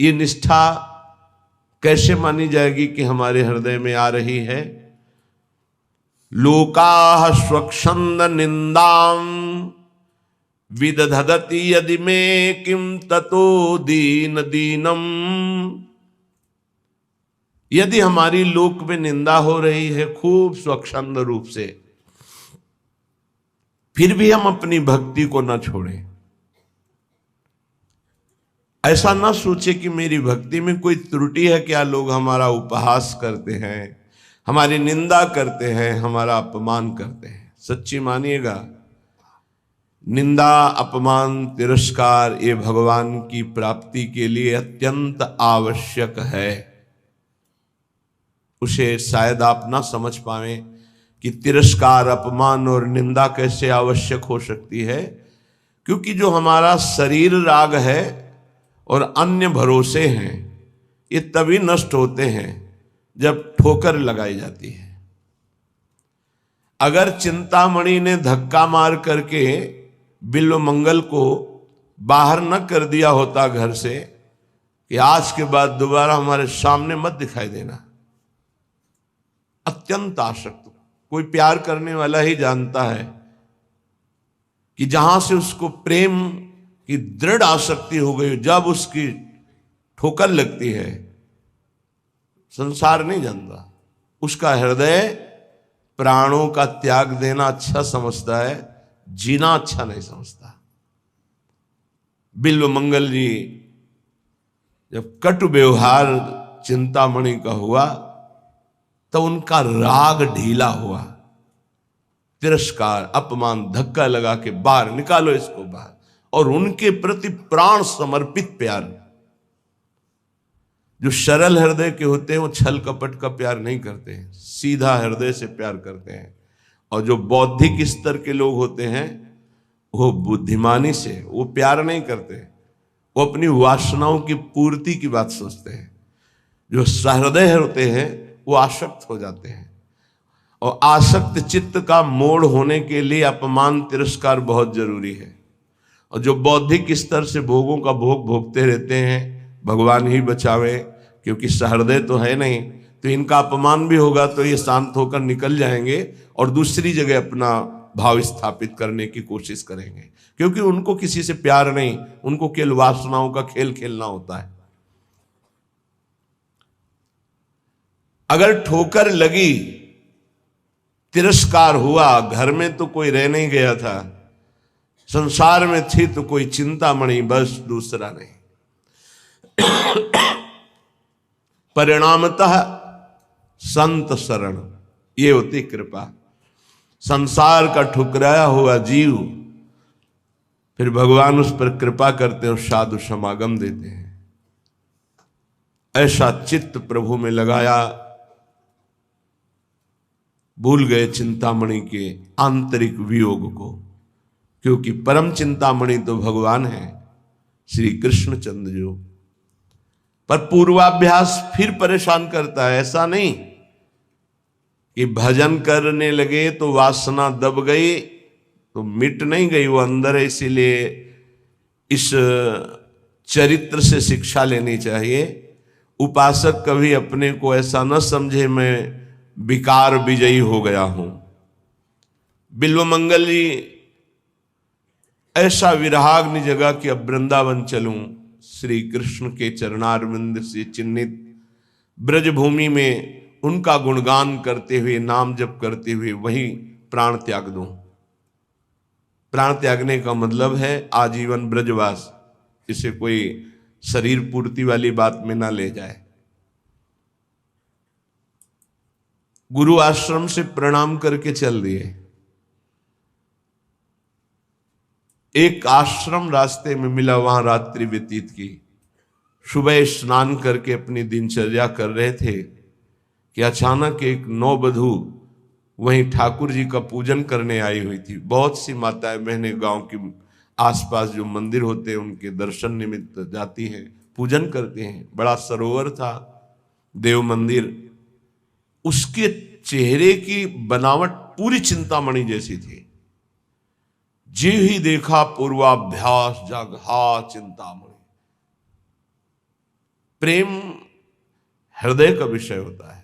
ये निष्ठा कैसे मानी जाएगी कि हमारे हृदय में आ रही है? लोकाः स्वच्छंद निंदाम विदधति यदि में किम ततो दीन दीनम। यदि हमारी लोक में निंदा हो रही है खूब स्वच्छंद रूप से, फिर भी हम अपनी भक्ति को न छोड़ें। ऐसा ना सोचे कि मेरी भक्ति में कोई त्रुटि है, क्या लोग हमारा उपहास करते हैं, हमारी निंदा करते हैं, हमारा अपमान करते हैं। सच्ची मानिएगा, निंदा, अपमान, तिरस्कार ये भगवान की प्राप्ति के लिए अत्यंत आवश्यक है। उसे शायद आप ना समझ पाए कि तिरस्कार, अपमान और निंदा कैसे आवश्यक हो सकती है, क्योंकि जो हमारा शरीर राग है और अन्य भरोसे हैं, ये तभी नष्ट होते हैं जब ठोकर लगाई जाती है। अगर चिंतामणि ने धक्का मार करके बिल्व मंगल को बाहर न कर दिया होता घर से कि आज के बाद दोबारा हमारे सामने मत दिखाई देना, अत्यंत आसक्त, कोई प्यार करने वाला ही जानता है कि जहां से उसको प्रेम की दृढ़ आसक्ति हो गई, जब उसकी ठोकर लगती है, संसार नहीं जानता। उसका हृदय प्राणों का त्याग देना अच्छा समझता है, जीना अच्छा नहीं समझता। बिल्व मंगल जी जब कटु व्यवहार चिंतामणि का हुआ तो उनका राग ढीला हुआ, तिरस्कार, अपमान, धक्का लगा के बाहर निकालो इसको बाहर। और उनके प्रति प्राण समर्पित प्यार। जो सरल हृदय के होते हैं वो छल कपट का प्यार नहीं करते हैं, सीधा हृदय से प्यार करते हैं। और जो बौद्धिक स्तर के लोग होते हैं वो बुद्धिमानी से वो प्यार नहीं करते, वो अपनी वासनाओं की पूर्ति की बात सोचते हैं। जो सहृदय होते हैं वो आसक्त हो जाते हैं। और आसक्त चित्त का मोड़ होने के लिए अपमान तिरस्कार बहुत जरूरी है। और जो बौद्धिक स्तर से भोगों का भोग भोगते रहते हैं, भगवान ही बचावे, क्योंकि सहृदय तो है नहीं, तो इनका अपमान भी होगा तो ये शांत होकर निकल जाएंगे और दूसरी जगह अपना भाव स्थापित करने की कोशिश करेंगे, क्योंकि उनको किसी से प्यार नहीं, उनको केवल वासनाओं का खेल खेलना होता है। अगर ठोकर लगी, तिरस्कार हुआ, घर में तो कोई रह नहीं गया था, संसार में थी तो कोई चिंतामणि, बस दूसरा नहीं। परिणामतः संत शरण, ये होती कृपा। संसार का ठुकराया हुआ जीव, फिर भगवान उस पर कृपा करते हैं और साधु समागम देते हैं। ऐसा चित्त प्रभु में लगाया, भूल गए चिंतामणि के आंतरिक वियोग को, क्योंकि परम चिंतामणि तो भगवान है, श्री कृष्ण चंद्र जो। पर पूर्वाभ्यास फिर परेशान करता है। ऐसा नहीं कि भजन करने लगे तो वासना दब गई तो मिट नहीं गई, वो अंदर है। इसीलिए इस चरित्र से शिक्षा लेनी चाहिए। उपासक कभी अपने को ऐसा न समझे मैं विकार विजयी हो गया हूं। बिल्वमंगल जी ऐसा विराग्नि जगह कि अब वृंदावन चलूं, श्री कृष्ण के चरणारविंद से चिन्हित ब्रजभूमि में उनका गुणगान करते हुए, नाम जप करते हुए वहीं प्राण त्याग दूं। प्राण त्यागने का मतलब है आजीवन ब्रजवास। इसे कोई शरीर पूर्ति वाली बात में ना ले जाए। गुरु आश्रम से प्रणाम करके चल दिए। एक आश्रम रास्ते में मिला, वहां रात्रि व्यतीत की। सुबह स्नान करके अपनी दिनचर्या कर रहे थे कि अचानक एक नववधू वहीं ठाकुर जी का पूजन करने आई हुई थी। बहुत सी माताएं बहनें गांव के आसपास जो मंदिर होते हैं उनके दर्शन निमित्त जाती हैं, पूजन करते हैं। बड़ा सरोवर था, देव मंदिर। उसके चेहरे की बनावट पूरी चिंतामणि जैसी थी। जी ही देखा पूर्वाभ्यास जगहा चिंतामणि। प्रेम हृदय का विषय होता है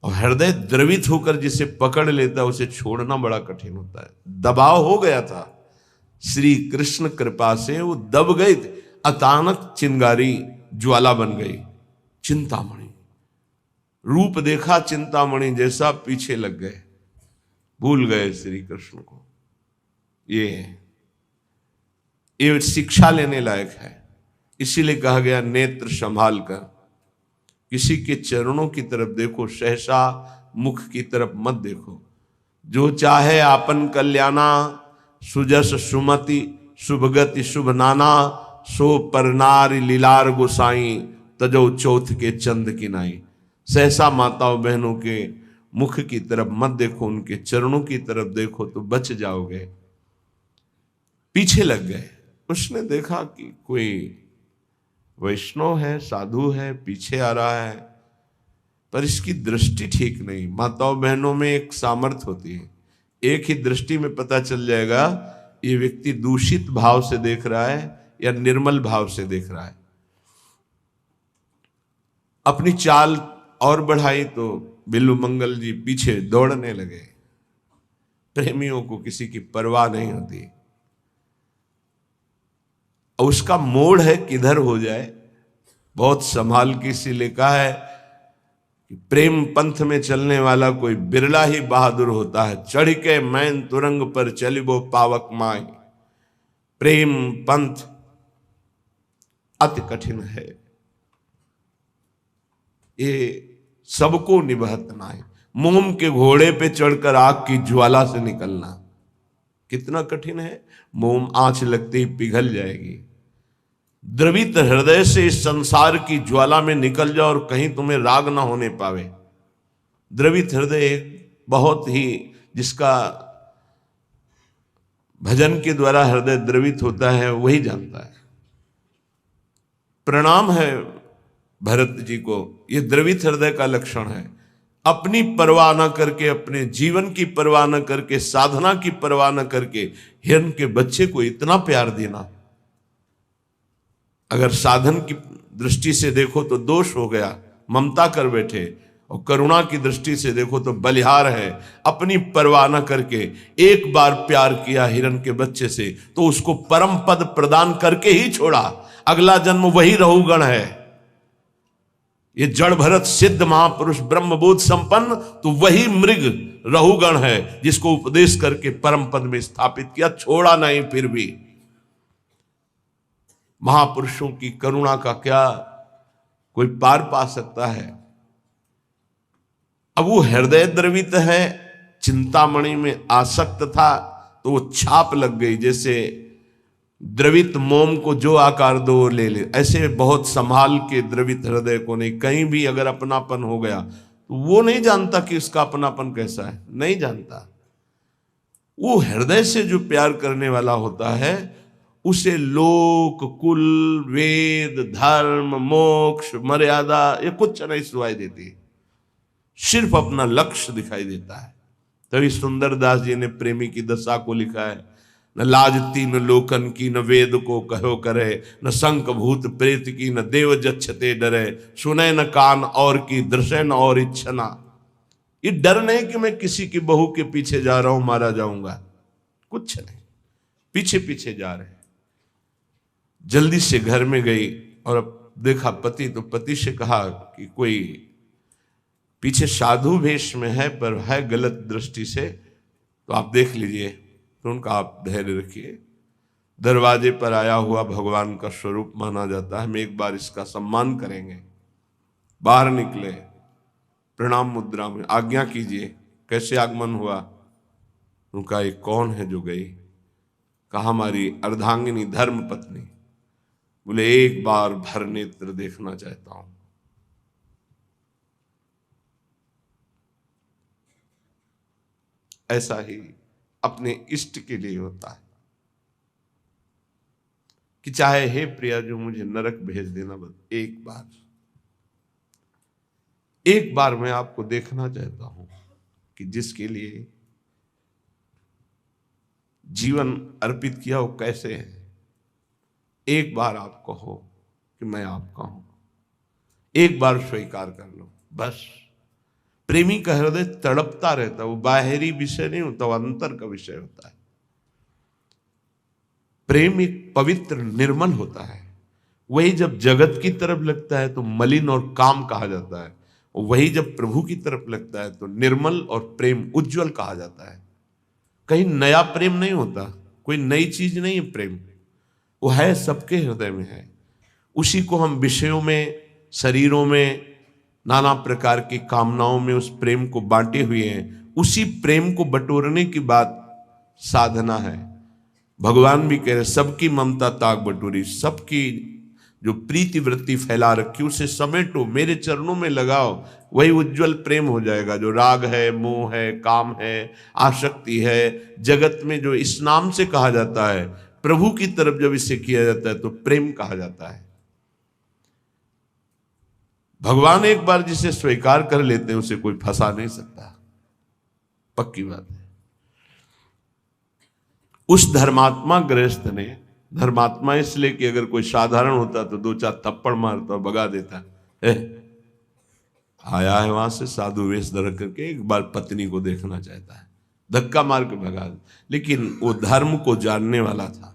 और हृदय द्रवित होकर जिसे पकड़ लेता है उसे छोड़ना बड़ा कठिन होता है। दबाव हो गया था, श्री कृष्ण कृपा से वो दब गए थे। अचानक चिंगारी ज्वाला बन गई। चिंतामणि रूप देखा चिंतामणि जैसा, पीछे लग गए, भूल गए श्री कृष्ण को। ये शिक्षा लेने लायक है। इसीलिए कहा गया नेत्र संभाल कर किसी के चरणों की तरफ देखो, सहसा मुख की तरफ मत देखो। जो चाहे आपन कल्याणा, सुजस सुमति शुभगति शुभ नाना, सो परनारी लीलार गोसाई, तजो चौथ के चंद की नाई। सहसा माताओं बहनों के मुख की तरफ मत देखो, उनके चरणों की तरफ देखो तो बच जाओगे। पीछे लग गए। उसने देखा कि कोई वैष्णव है, साधु है, पीछे आ रहा है, पर इसकी दृष्टि ठीक नहीं। माताओं बहनों में एक सामर्थ्य होती है, एक ही दृष्टि में पता चल जाएगा ये व्यक्ति दूषित भाव से देख रहा है या निर्मल भाव से देख रहा है। अपनी चाल और बढ़ाई तो बिल्वमंगल जी पीछे दौड़ने लगे। प्रेमियों को किसी की परवाह नहीं होती। और उसका मोड़ है किधर हो जाए, बहुत संभाल के इसीलिए कहा है कि प्रेम पंथ में चलने वाला कोई बिरला ही बहादुर होता है। चढ़ के मैन तुरंग पर चलिबो पावक माई। प्रेम पंथ अति कठिन है। ये सबको निभत ना है। मोम के घोड़े पे चढ़कर आग की ज्वाला से निकलना कितना कठिन है। मोम आंच लगते ही पिघल जाएगी। द्रवित हृदय से इस संसार की ज्वाला में निकल जाओ और कहीं तुम्हें राग ना होने पावे। द्रवित हृदय बहुत ही, जिसका भजन के द्वारा हृदय द्रवित होता है वही जानता है। प्रणाम है भरत जी को, यह द्रवित हृदय का लक्षण है। अपनी परवाह न करके, अपने जीवन की परवाह न करके, साधना की परवाह न करके हिरण के बच्चे को इतना प्यार देना, अगर साधन की दृष्टि से देखो तो दोष हो गया, ममता कर बैठे, और करुणा की दृष्टि से देखो तो बलिहार है। अपनी परवाह न करके एक बार प्यार किया हिरण के बच्चे से तो उसको परम पद प्रदान करके ही छोड़ा। अगला जन्म वही रहुगण है। ये जड़ भरत सिद्ध महापुरुष ब्रह्मबोध संपन्न तो वही मृग रहुगण है, जिसको उपदेश करके परम पद में स्थापित किया, छोड़ा नहीं। फिर भी महापुरुषों की करुणा का क्या कोई पार पा सकता है। अब वो हृदय द्रवित है, चिंतामणि में आसक्त था तो वो छाप लग गई। जैसे द्रवित मोम को जो आकार दो ले ले, ऐसे बहुत संभाल के द्रवित हृदय को नहीं। कहीं भी अगर अपनापन हो गया तो वो नहीं जानता कि उसका अपनापन कैसा है, नहीं जानता। वो हृदय से जो प्यार करने वाला होता है उसे लोक, कुल, वेद, धर्म, मोक्ष, मर्यादा ये कुछ नहीं सुनाई देती, सिर्फ अपना लक्ष्य दिखाई देता है। तभी सुंदरदास जी ने प्रेमी की दशा को लिखा है, न लाज तीन लोकन की, न वेद को कहो करे, न शंख भूत प्रेत की, न देव जच्छते डरे, सुने न कान और की, दृश्य न और इच्छना। ये डर नहीं कि मैं किसी की बहू के पीछे जा रहा हूं, मारा जाऊंगा, कुछ नहीं, पीछे पीछे जा रहे। जल्दी से घर में गई और अब देखा पति, तो पति से कहा कि कोई पीछे साधु वेश में है पर है गलत दृष्टि से, तो आप देख लीजिए। तो उनका आप धैर्य रखिए, दरवाजे पर आया हुआ भगवान का स्वरूप माना जाता है, हम एक बार इसका सम्मान करेंगे। बाहर निकले, प्रणाम मुद्रा में, आज्ञा कीजिए, कैसे आगमन हुआ। उनका एक कौन है जो गई। कहा हमारी अर्धांगिनी धर्म पत्नी। बोले एक बार भर नेत्र देखना चाहता हूं। ऐसा ही अपने इष्ट के लिए होता है कि चाहे हे प्रिया जो मुझे नरक भेज देना, बस एक बार मैं आपको देखना चाहता हूं कि जिसके लिए जीवन अर्पित किया वो कैसे है। एक बार आप कहो कि मैं आपका हूं, एक बार स्वीकार कर लो बस। प्रेमी का हृदय तड़पता रहता है, वो बाहरी विषय नहीं होता, वो अंतर का विषय होता है। प्रेम एक पवित्र निर्मल होता है। वही जब जगत की तरफ लगता है तो मलिन और काम कहा जाता है, और वही जब प्रभु की तरफ लगता है तो निर्मल और प्रेम उज्जवल कहा जाता है। कहीं नया प्रेम नहीं होता, कोई नई चीज नहीं है प्रेम, वो है सबके हृदय में है। उसी को हम विषयों में, शरीरों में, नाना प्रकार की कामनाओं में उस प्रेम को बांटे हुए हैं। उसी प्रेम को बटोरने की बात साधना है। भगवान भी कह रहे सबकी ममता ताक बटोरी, सबकी जो प्रीति वृत्ति फैला रखी उसे समेटो, मेरे चरणों में लगाओ, वही उज्जवल प्रेम हो जाएगा। जो राग है, मोह है, काम है, आसक्ति है, जगत में जो इस नाम से कहा जाता है, प्रभु की तरफ जब इसे किया जाता है तो प्रेम कहा जाता है। भगवान एक बार जिसे स्वीकार कर लेते हैं उसे कोई फंसा नहीं सकता, पक्की बात है। उस धर्मात्मा गृहस्थ ने, धर्मात्मा इसलिए कि अगर कोई साधारण होता तो दो चार थप्पड़ मारता और भगा देता, आया है वहां से साधु वेश धर करके, एक बार पत्नी को देखना चाहता है, धक्का मार के भगा दे। लेकिन वो धर्म को जानने वाला था।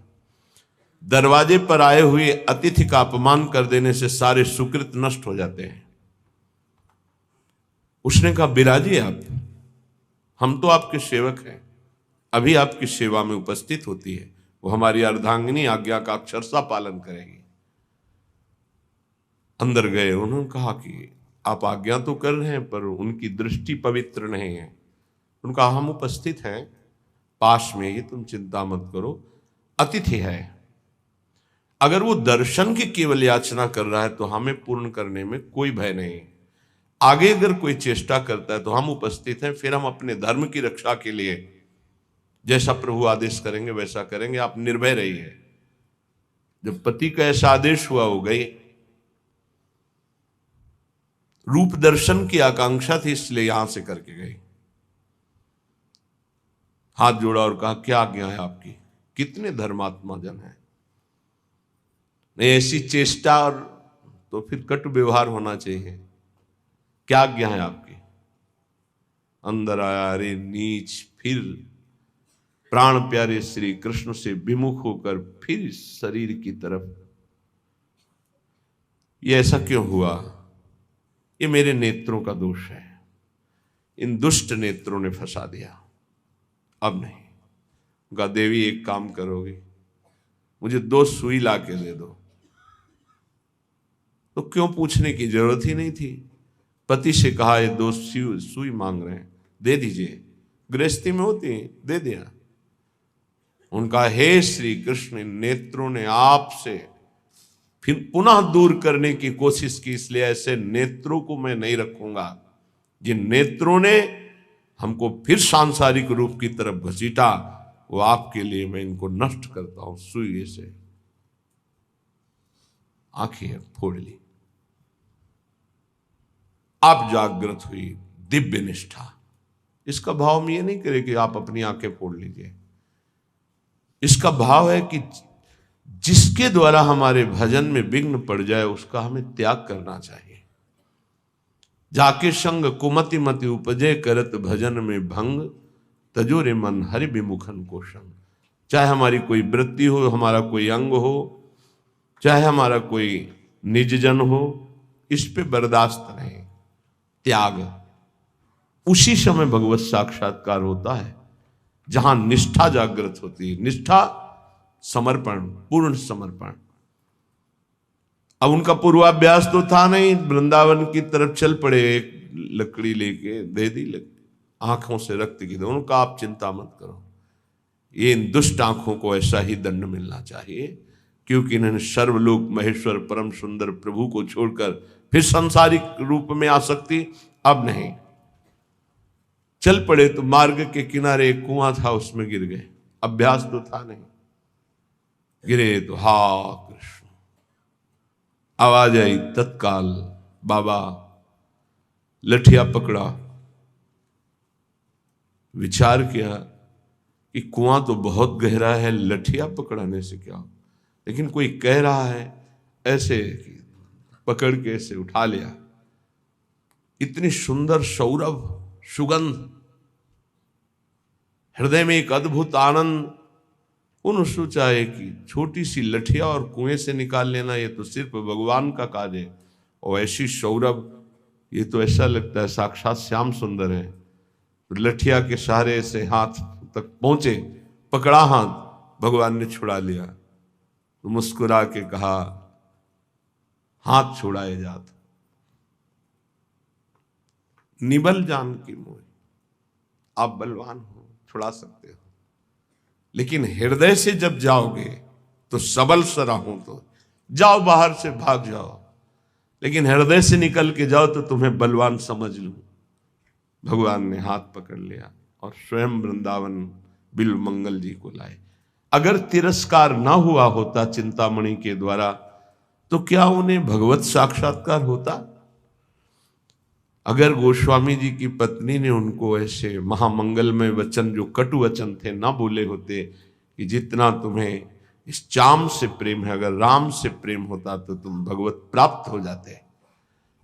दरवाजे पर आए हुए अतिथि का अपमान कर देने से सारे सुकृत नष्ट हो जाते हैं। उसने कहा बिराजिए आप, हम तो आपके सेवक हैं, अभी आपकी सेवा में उपस्थित होती है। वो हमारी अर्धांगिनी आज्ञा का अक्षरशः पालन करेगी। अंदर गए। उन्होंने कहा कि आप आज्ञा तो कर रहे हैं पर उनकी दृष्टि पवित्र नहीं है। उनका हम उपस्थित हैं पास में ही, तुम चिंता मत करो, अतिथि है। अगर वो दर्शन की केवल याचना कर रहा है तो हमें पूर्ण करने में कोई भय नहीं। आगे अगर कोई चेष्टा करता है तो हम उपस्थित हैं, फिर हम अपने धर्म की रक्षा के लिए जैसा प्रभु आदेश करेंगे वैसा करेंगे, आप निर्भय रहिए। जब पति का ऐसा आदेश हुआ, हो गई। रूप दर्शन की आकांक्षा थी, इसलिए यहां से करके गई। हाथ जोड़ा और कहा, क्या आज्ञा है आपकी? कितने धर्मात्मा जन हैं, नहीं ऐसी चेष्टा और तो फिर कटु व्यवहार होना चाहिए। क्या आज्ञा है आपकी? अंदर आया, अरे नीच, फिर प्राण प्यारे श्री कृष्ण से विमुख होकर फिर शरीर की तरफ। ये ऐसा क्यों हुआ? ये मेरे नेत्रों का दोष है, इन दुष्ट नेत्रों ने फंसा दिया। अब नहीं। कहा, देवी एक काम करोगी, मुझे 2 सुई ला के दे दो। तो क्यों पूछने की जरूरत ही नहीं थी। पति से कहा, ये 2 सुई मांग रहे हैं, दे दीजिए। गृहस्थी में होती है, दे दिया। उनका, हे श्री कृष्ण, नेत्रों ने आपसे फिर पुनः दूर करने की कोशिश की, इसलिए ऐसे नेत्रों को मैं नहीं रखूंगा। जिन नेत्रों ने हमको फिर सांसारिक रूप की तरफ घसीटा, वो आपके लिए मैं इनको नष्ट करता हूं। सुई से आंखें फोड़ ली। आप जागृत हुई, दिव्य निष्ठा। इसका भाव में ये नहीं करे कि आप अपनी आंखें फोड़ लीजिए। इसका भाव है कि जिसके द्वारा हमारे भजन में विघ्न पड़ जाए उसका हमें त्याग करना चाहिए। जाके संग कुमति मति उपजे, करत भजन में भंग, तजोरे मन हरि विमुखन को संग। चाहे हमारी कोई वृत्ति हो, हमारा कोई अंग हो, चाहे हमारा कोई निजजन हो, इस पे बर्दाश्त नहीं। त्याग उसी समय भगवत साक्षात्कार होता है जहां निष्ठा जागृत होती है। निष्ठा, समर्पण, पूर्ण समर्पण। अब उनका पूर्वाभ्यास तो था नहीं, वृंदावन की तरफ चल पड़े, एक लकड़ी लेके दे दी, आंखों से रक्त की। उनका, आप चिंता मत करो, ये इन दुष्ट आंखों को ऐसा ही दंड मिलना चाहिए, क्योंकि इन्होंने सर्वलोक महेश्वर परम सुंदर प्रभु को छोड़कर फिर सांसारिक रूप में आसक्ति अब नहीं। चल पड़े तो मार्ग के किनारे एक कुआं था, उसमें गिर गए। अभ्यास तो था नहीं, गिरे तो हा कृष्ण आवाज आई। तत्काल बाबा लठिया पकड़ा, विचार किया कि कुआं तो बहुत गहरा है, लठिया पकड़ाने से क्या हो। लेकिन कोई कह रहा है, ऐसे पकड़ के ऐसे उठा लिया। इतनी सुंदर सौरभ सुगंध, हृदय में एक अद्भुत आनंद। उन्होंने सोचा है कि छोटी सी लठिया और कुएं से निकाल लेना, ये तो सिर्फ भगवान का कार्य है। और ऐसी सौरभ, ये तो ऐसा लगता है साक्षात श्याम सुंदर है। तो लठिया के सहारे से हाथ तक पहुंचे, पकड़ा हाथ, भगवान ने छुड़ा लिया। तो मुस्कुरा के कहा, हाथ छुड़ाए जात निबल जान की मोह। आप बलवान हो, छुड़ा सकते हो, लेकिन हृदय से जब जाओगे तो सबल सरा हो तो जाओ, बाहर से भाग जाओ, लेकिन हृदय से निकल के जाओ तो तुम्हें बलवान समझ लूं। भगवान ने हाथ पकड़ लिया और स्वयं वृंदावन बिल्व मंगल जी को लाए। अगर तिरस्कार ना हुआ होता चिंतामणि के द्वारा तो क्या उन्हें भगवत साक्षात्कार होता? अगर गोस्वामी जी की पत्नी ने उनको ऐसे महामंगलमय वचन, जो कटु वचन थे, ना बोले होते कि जितना तुम्हें इस चाम से प्रेम है, अगर राम से प्रेम होता तो तुम भगवत प्राप्त हो जाते।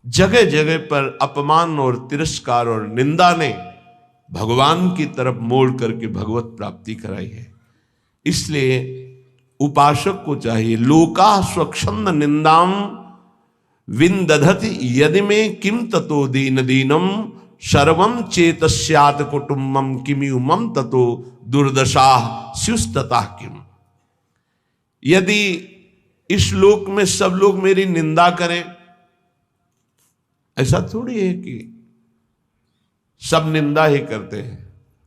जगह जगह पर अपमान और तिरस्कार और निंदा ने भगवान की तरफ मोड़ करके भगवत प्राप्ति कराई है। इसलिए उपासक को चाहिए, लोका स्वच्छंद निंदाम विंदधति यदि में किम ततो दीन दीनम सर्वम चेतस्यात कुटुंबम किमु मम ततो दुर्दशा स्युस्तता किम। यदि इस लोक में सब लोग मेरी निंदा करें, ऐसा थोड़ी है कि सब निंदा ही करते हैं,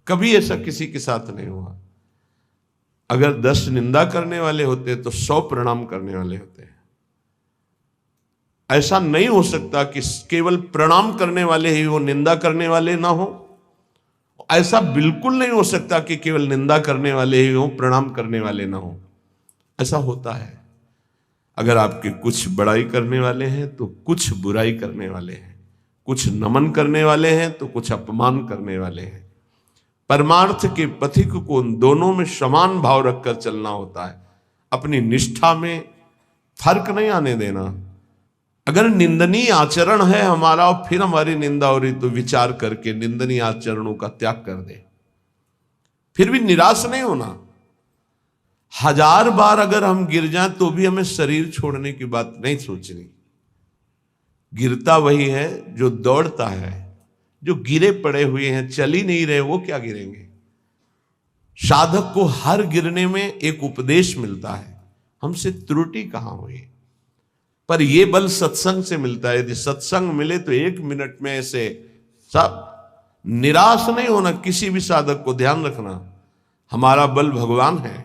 कभी ऐसा किसी के साथ नहीं हुआ। अगर 10 निंदा करने वाले होते तो 100 प्रणाम करने वाले होते हैं। ऐसा नहीं हो सकता कि केवल प्रणाम करने वाले ही वो निंदा करने वाले ना हो। ऐसा बिल्कुल नहीं हो सकता कि केवल निंदा करने वाले ही हो, प्रणाम करने वाले ना हो। ऐसा होता है। अगर आपके कुछ बड़ाई करने वाले हैं तो कुछ बुराई करने वाले हैं, कुछ नमन करने वाले हैं तो कुछ अपमान करने वाले हैं। परमार्थ के पथिक को उन दोनों में समान भाव रखकर चलना होता है। अपनी निष्ठा में फर्क नहीं आने देना। अगर निंदनीय आचरण है हमारा और फिर हमारी निंदा हो रही तो विचार करके निंदनीय आचरणों का त्याग कर दे। फिर भी निराश नहीं होना। 1000 बार अगर हम गिर जाएं तो भी हमें शरीर छोड़ने की बात नहीं सोचनी। गिरता वही है जो दौड़ता है। जो गिरे पड़े हुए हैं, चल ही नहीं रहे, वो क्या गिरेंगे। साधक को हर गिरने में एक उपदेश मिलता है, हमसे त्रुटि कहां हुई। पर यह बल सत्संग से मिलता है। यदि सत्संग मिले तो 1 मिनट में ऐसे सब निराश नहीं होना। किसी भी साधक को ध्यान रखना, हमारा बल भगवान है।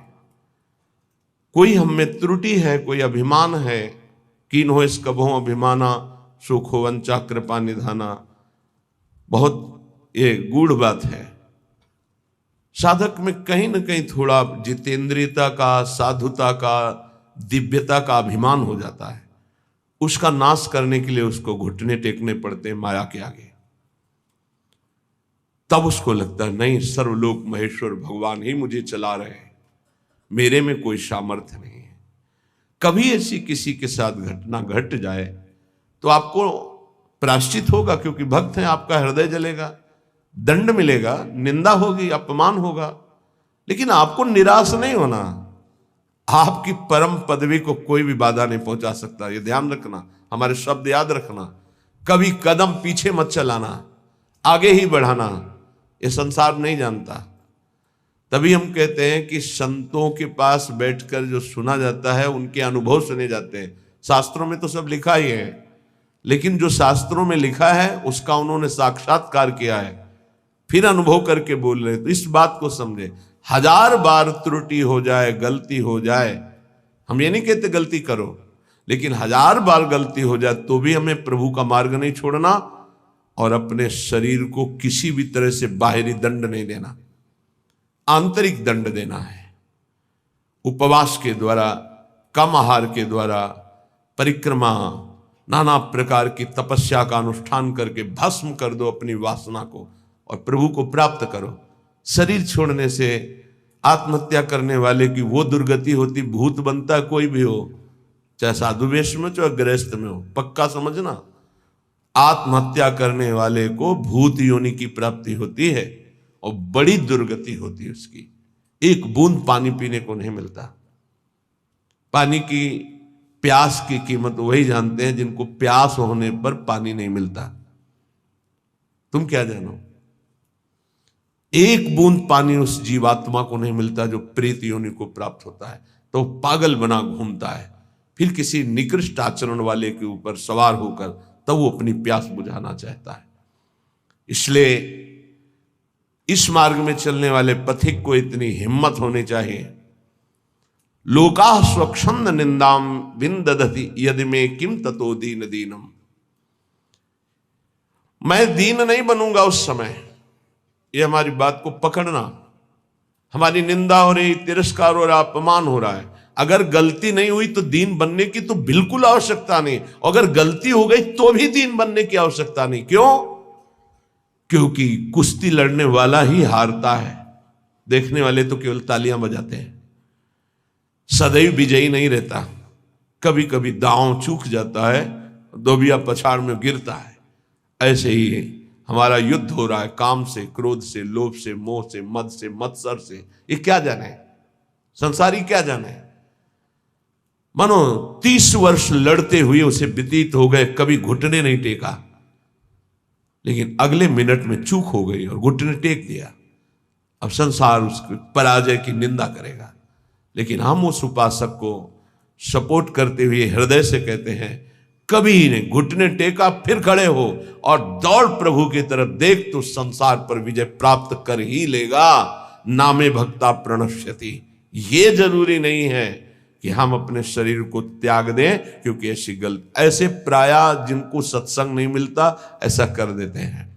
कोई हम में त्रुटि है, कोई अभिमान है, कीन हो इस कभों अभिमाना, सुख हो वंचा कृपा निधाना। बहुत ये गूढ़ बात है। साधक में कहीं ना कहीं थोड़ा जितेंद्रियता का, साधुता का, दिव्यता का अभिमान हो जाता है। उसका नाश करने के लिए उसको घुटने टेकने पड़ते हैं माया के आगे। तब उसको लगता है नहीं, सर्वलोक महेश्वर भगवान ही मुझे चला रहे हैं, मेरे में कोई सामर्थ्य नहीं है। कभी ऐसी किसी के साथ घटना घट जाए तो आपको प्रायश्चित होगा, क्योंकि भक्त हैं, आपका हृदय जलेगा, दंड मिलेगा, निंदा होगी, अपमान होगा, लेकिन आपको निराश नहीं होना। आपकी परम पदवी को कोई भी बाधा नहीं पहुंचा सकता। ये ध्यान रखना, हमारे शब्द याद रखना। कभी कदम पीछे मत चलाना, आगे ही बढ़ाना। ये संसार नहीं जानता। तभी हम कहते हैं कि संतों के पास बैठकर जो सुना जाता है उनके अनुभव सुने जाते हैं। शास्त्रों में तो सब लिखा ही है, लेकिन जो शास्त्रों में लिखा है उसका उन्होंने साक्षात्कार किया है, फिर अनुभव करके बोल रहे। तो इस बात को समझे। 1000 बार त्रुटि हो जाए, गलती हो जाए, हम ये नहीं कहते गलती करो, लेकिन 1000 बार गलती हो जाए तो भी हमें प्रभु का मार्ग नहीं छोड़ना और अपने शरीर को किसी भी तरह से बाहरी दंड नहीं देना, आंतरिक दंड देना है। उपवास के द्वारा, कम आहार के द्वारा, परिक्रमा, नाना प्रकार की तपस्या का अनुष्ठान करके भस्म कर दो अपनी वासना को और प्रभु को प्राप्त करो। शरीर छोड़ने से आत्महत्या करने वाले की वो दुर्गति होती, भूत बनता कोई भी हो, चाहे साधु वेश में चाहे गृहस्थ में हो। पक्का समझना, आत्महत्या करने वाले को भूत योनि की प्राप्ति होती है और बड़ी दुर्गति होती है उसकी। 1 बूंद पानी पीने को नहीं मिलता। पानी की प्यास की कीमत वही जानते हैं जिनको प्यास होने पर पानी नहीं मिलता। तुम क्या जानो। 1 बूंद पानी उस जीवात्मा को नहीं मिलता जो प्रेत योनि को प्राप्त होता है, तो पागल बना घूमता है। फिर किसी निकृष्ट आचरण वाले के ऊपर सवार होकर तब वो अपनी प्यास बुझाना चाहता है। इसलिए इस मार्ग में चलने वाले पथिक को इतनी हिम्मत होनी चाहिए। लोका स्वच्छंद निंदाम विंदधति यदि में किम ततो दीन दीनम। मैं दीन नहीं बनूंगा उस समय। ये हमारी बात को पकड़ना। हमारी निंदा हो रही, तिरस्कार हो रहा, अपमान हो रहा है, अगर गलती नहीं हुई तो दीन बनने की तो बिल्कुल आवश्यकता नहीं। अगर गलती हो गई तो भी दीन बनने की आवश्यकता नहीं। क्यों? क्योंकि कुश्ती लड़ने वाला ही हारता है, देखने वाले तो केवल तालियां बजाते हैं। सदैव विजयी नहीं रहता, कभी कभी दांव चूक जाता है, दोबिया पछाड़ में गिरता है। ऐसे ही हमारा युद्ध हो रहा है काम से, क्रोध से, लोभ से, मोह से, मद से, मत्सर से। ये क्या जाने, संसारी क्या जाने। मानो 30 वर्ष लड़ते हुए उसे व्यतीत हो गए, कभी घुटने नहीं टेका, लेकिन अगले मिनट में चूक हो गई और घुटने टेक दिया। अब संसार उसकी पराजय की निंदा करेगा, लेकिन हम उस उपासक को सपोर्ट करते हुए हृदय से कहते हैं, कभी नहीं। घुटने टेका, फिर खड़े हो और दौड़ प्रभु की तरफ, देख तो संसार पर विजय प्राप्त कर ही लेगा। नामे भक्ता प्रणश्यति। ये जरूरी नहीं है कि हम अपने शरीर को त्याग दें, क्योंकि ऐसी गलत, ऐसे प्रायः जिनको सत्संग नहीं मिलता ऐसा कर देते हैं।